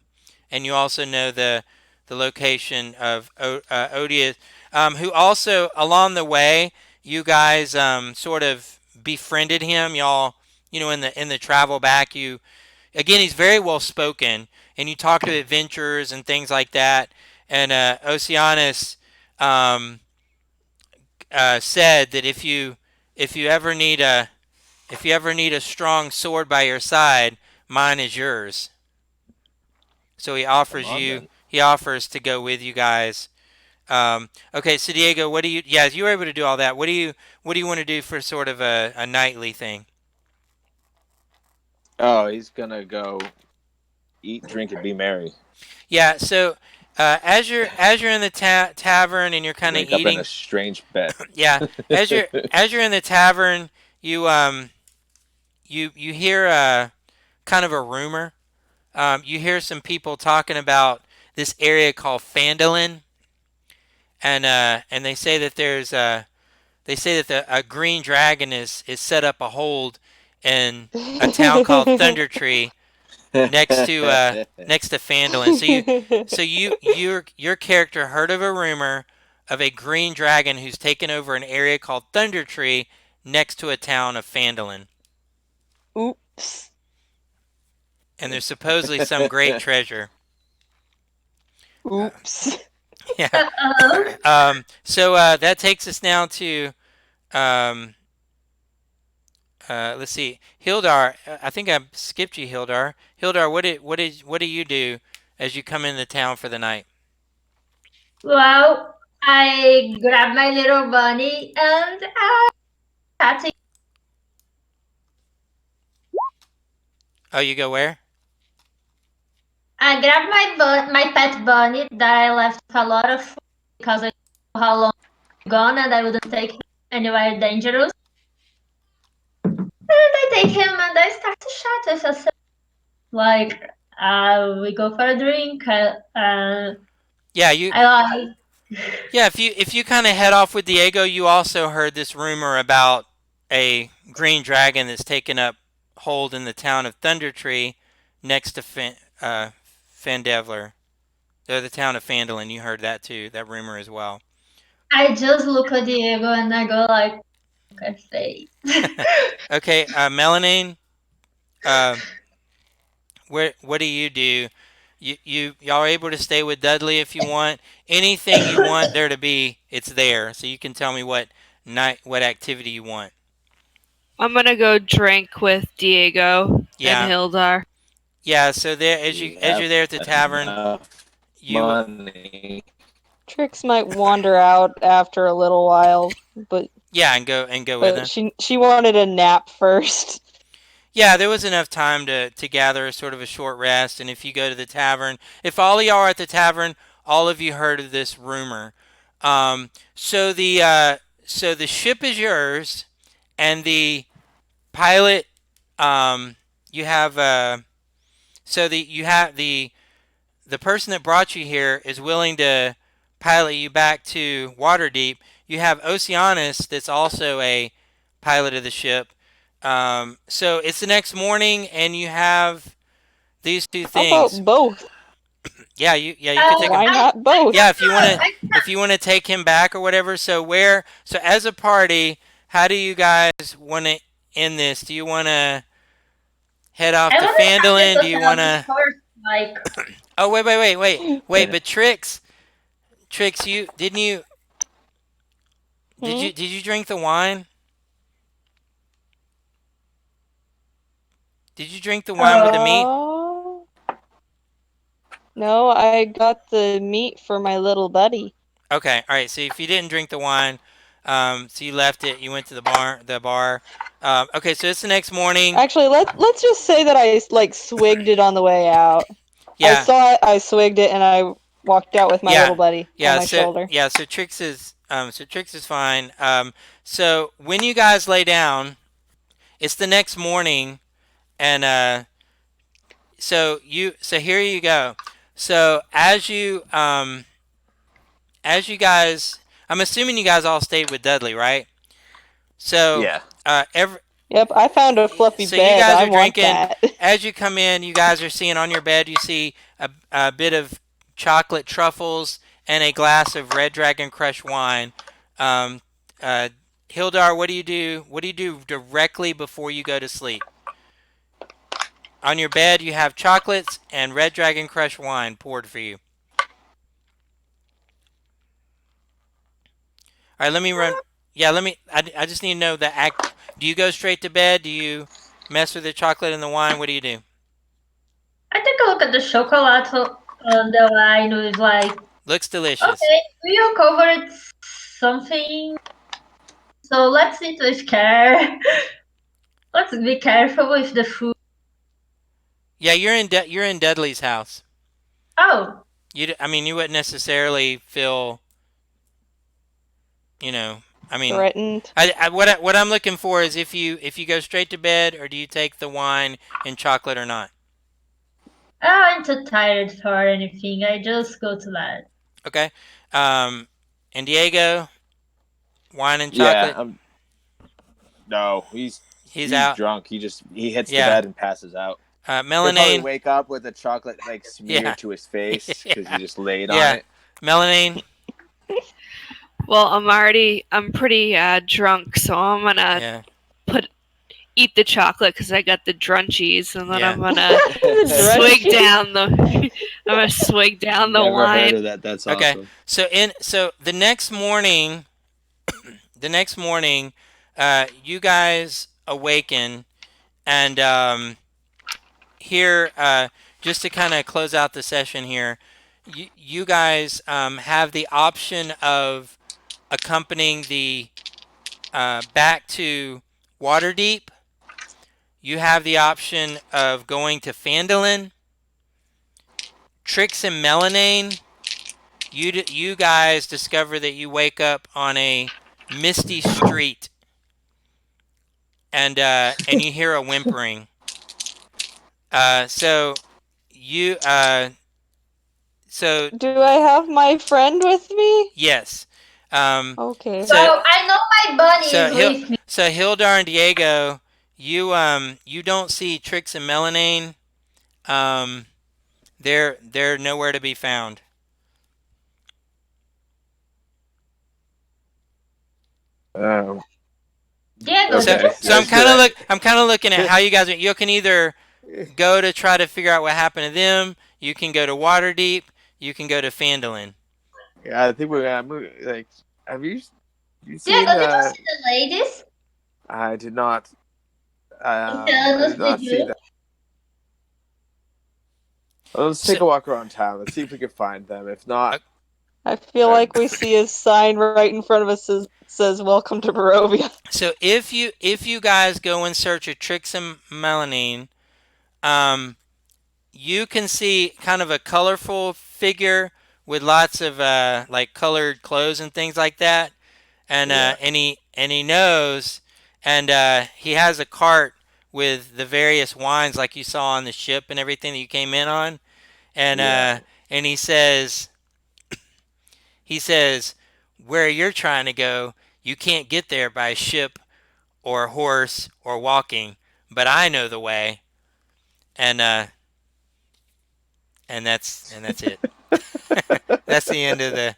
and you also know the location of Odious, who also along the way you guys sort of befriended him. Y'all, in the travel back, you again he's very well spoken, and you talk to adventurers and things like that. And Oceanus um, said that if you ever need a if you ever need a strong sword by your side, mine is yours. So Come on then. he offers to go with you guys. Okay, so Diego, what do you? Yeah, you were able to do all that. What do you want to do for sort of a nightly thing? Oh, he's gonna go eat, drink, and be merry. Yeah, so as you're in the tavern and you're kind of Wake up in a eating, strange bed. yeah, as you're in the tavern, you hear kind of a rumor. You hear some people talking about this area called Fandolin, and they say that a green dragon is set up a hold in a town called Thunder Tree next to Fandolin. Your character heard of a rumor of a green dragon who's taken over an area called Thunder Tree next to a town of Fandolin, Oops. and there's supposedly some great treasure. Uh, Oops. yeah. Uh-oh. That takes us now to um, let's see, Hildar. I think I skipped you, Hildar. Hildar, what do you do as you come into town for the night? Well, I grab my little bunny and I start to. Oh, you go where? I grab my pet bunny that I left with a lot of food because I know how long he's gone and I wouldn't take him anywhere dangerous. And I take him and I start to chat with us. Like, we go for a drink. Yeah, you. I like. Yeah, if you kind of head off with Diego, you also heard this rumor about a green dragon that's taken up hold in the town of Thunder Tree, next to Fandevler. The town of Fandolin. You heard that too. That rumor as well. I just look at Diego and I go like, okay, face. Okay, Melanine. Uh, what do you do? Y'all are able to stay with Dudley if you want. Anything you want there to be, it's there. So you can tell me what activity you want. I'm gonna go drink with Diego and Yeah, Hildar. yeah. So there, We as have you're there at the tavern, enough you money. Trix might wander out after a little while, but yeah, and go with him. she wanted a nap first. Yeah, there was enough time to gather sort of a short rest. And if you go to the tavern, if all of y'all are at the tavern, all of you heard of this rumor. So the ship is yours, and the pilot. You have so the you have the person that brought you here is willing to pilot you back to Waterdeep. You have Oceanus, that's also a pilot of the ship. So it's the next morning, and you have these two How about things. both? Yeah, you could take them. Why not both? Yeah, if you want to. if you want to take him back or whatever. So as a party, how do you guys want to end this? Do you want to head off I to want to find Fandolin? the Do you want totality to? first, like, Oh, wait! And But Tricks, you didn't you? Hmm? Did you drink the wine? Did you drink the wine with the meat? No. No, I got the meat for my little buddy. Okay, all right. So if you didn't drink the wine, so you left it, you went to the bar, okay, so it's the next morning. Actually, let's just say that I like swigged it on the way out. I Yeah, saw it, I swigged it, and I walked out with my little yeah, buddy on yeah. my shoulder. So Trix is fine. So when you guys lay down, it's the next morning, and so here you go. So as you guys, I'm assuming you guys all stayed with Dudley, right? So yeah, every Yep, I found a fluffy so you bed. guys I are want drinking. that. As you come in, you guys are seeing on your bed. You see a bit of chocolate truffles and a glass of Red Dragon Crush wine. Um, uh, Hildar, what do you do? What do you do directly before you go to sleep? On your bed, you have chocolates and Red Dragon Crush wine poured for you. All right, let me run. Yeah, let me. I just need to know the act. Do you go straight to bed? Do you mess with the chocolate and the wine? What do you do? I take a look at the chocolate on the line with like, Looks delicious. okay, we uncovered something, so let's eat with care. Let's be careful with the food. Yeah, you're in Dudley's house. Oh, I mean, you wouldn't necessarily feel, you know. I mean, Threatened. what I'm looking for is if you go straight to bed or do you take the wine and chocolate or not? I'm too tired for anything. I just go to bed. Okay. And Diego, wine and yeah. chocolate. No, He's he's out. drunk. He hits the Yeah. bed and passes out. He'll probably Melanine. wake up with the chocolate like Yeah. smeared to his face because he Yeah. just laid on Yeah. it. Melanine. Well, I'm pretty drunk, so I'm gonna Yeah. put eat the chocolate because I got the drunchies, and then Yeah. I'm gonna The swig drunchies. down the I'm gonna swig down the Never heard wine. of that. That's Okay. awesome. So the next morning, you guys awaken and here just to kind of close out the session here, you guys have the option of accompanying the back to Waterdeep. You have the option of going to Fandolin, Trix and Melanine. You guys discover that you wake up on a misty street, and you hear a whimpering. So you so Do I have my friend with me? yes. Um, Okay. So so I know my bunny so is Hil- with me. so Hildar and Diego, you don't see Trix and Melanine. Um, they're nowhere to be found. Um, Diego, did you okay. see? I'm kind of looking at how you guys. You can either go to try to figure out what happened to them. You can go to Waterdeep. You can go to Fandolin. Yeah, I think we're gonna move. Like, have you Diego, seen? did you see the ladies? I did not. I Janus, did did not see you? that. Well, let's So, take a walk around town. Let's see if we can find them. If uh, not, I feel then like we see a sign right in front of us says "Welcome to Barovia." so if you guys go in search of Trix and Melanine, um, you can see kind of a colorful figure with lots of like colored clothes and things like that, yeah, and he knows, and he has a cart with the various wines like you saw on the ship and everything that you came in on, and yeah. and he says where you're trying to go, you can't get there by ship or horse or walking, but I know the way, and and that's it. That's the end of the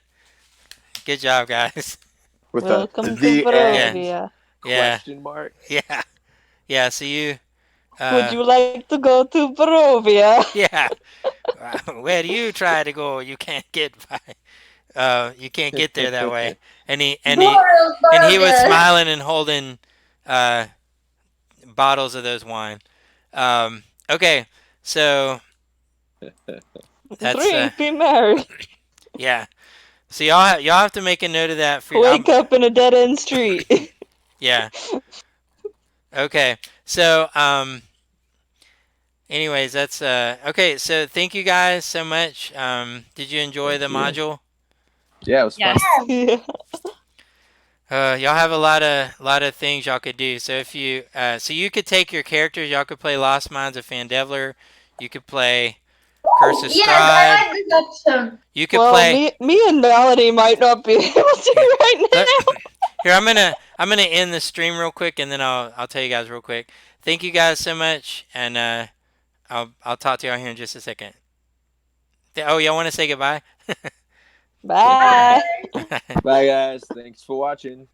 Good job, guys. With a Welcome to the Yeah, end Barovia. yeah, question mark. yeah, yeah. So you, Would uh, you like to go to Barovia? yeah. Where do you try to go? You can't get by. You can't get there that way. And he and he Boros, and he was Barovia. smiling and holding uh, bottles of those wine. Okay, so that's Drink, be merry. yeah. So y'all have to make a note of that for Wake up in a dead end street. yeah. Okay. So anyways, that's okay. So thank you guys so much. Did you enjoy the Thank you. module? Yeah, it was fun. Yes. Yeah. Y'all have a lot of things y'all could do. So if you so you could take your characters. Y'all could play Lost Mines of Fandevler. You could play Curse of Yes, I Stride. like this option. You could Well, play me and Melody might not be able here. to right Let, now. here I'm gonna end the stream real quick, and then I'll tell you guys real quick. Thank you guys so much, and I'll talk to y'all here in just a second. Oh, y'all want to say goodbye? Bye. Bye, guys. Thanks for watching.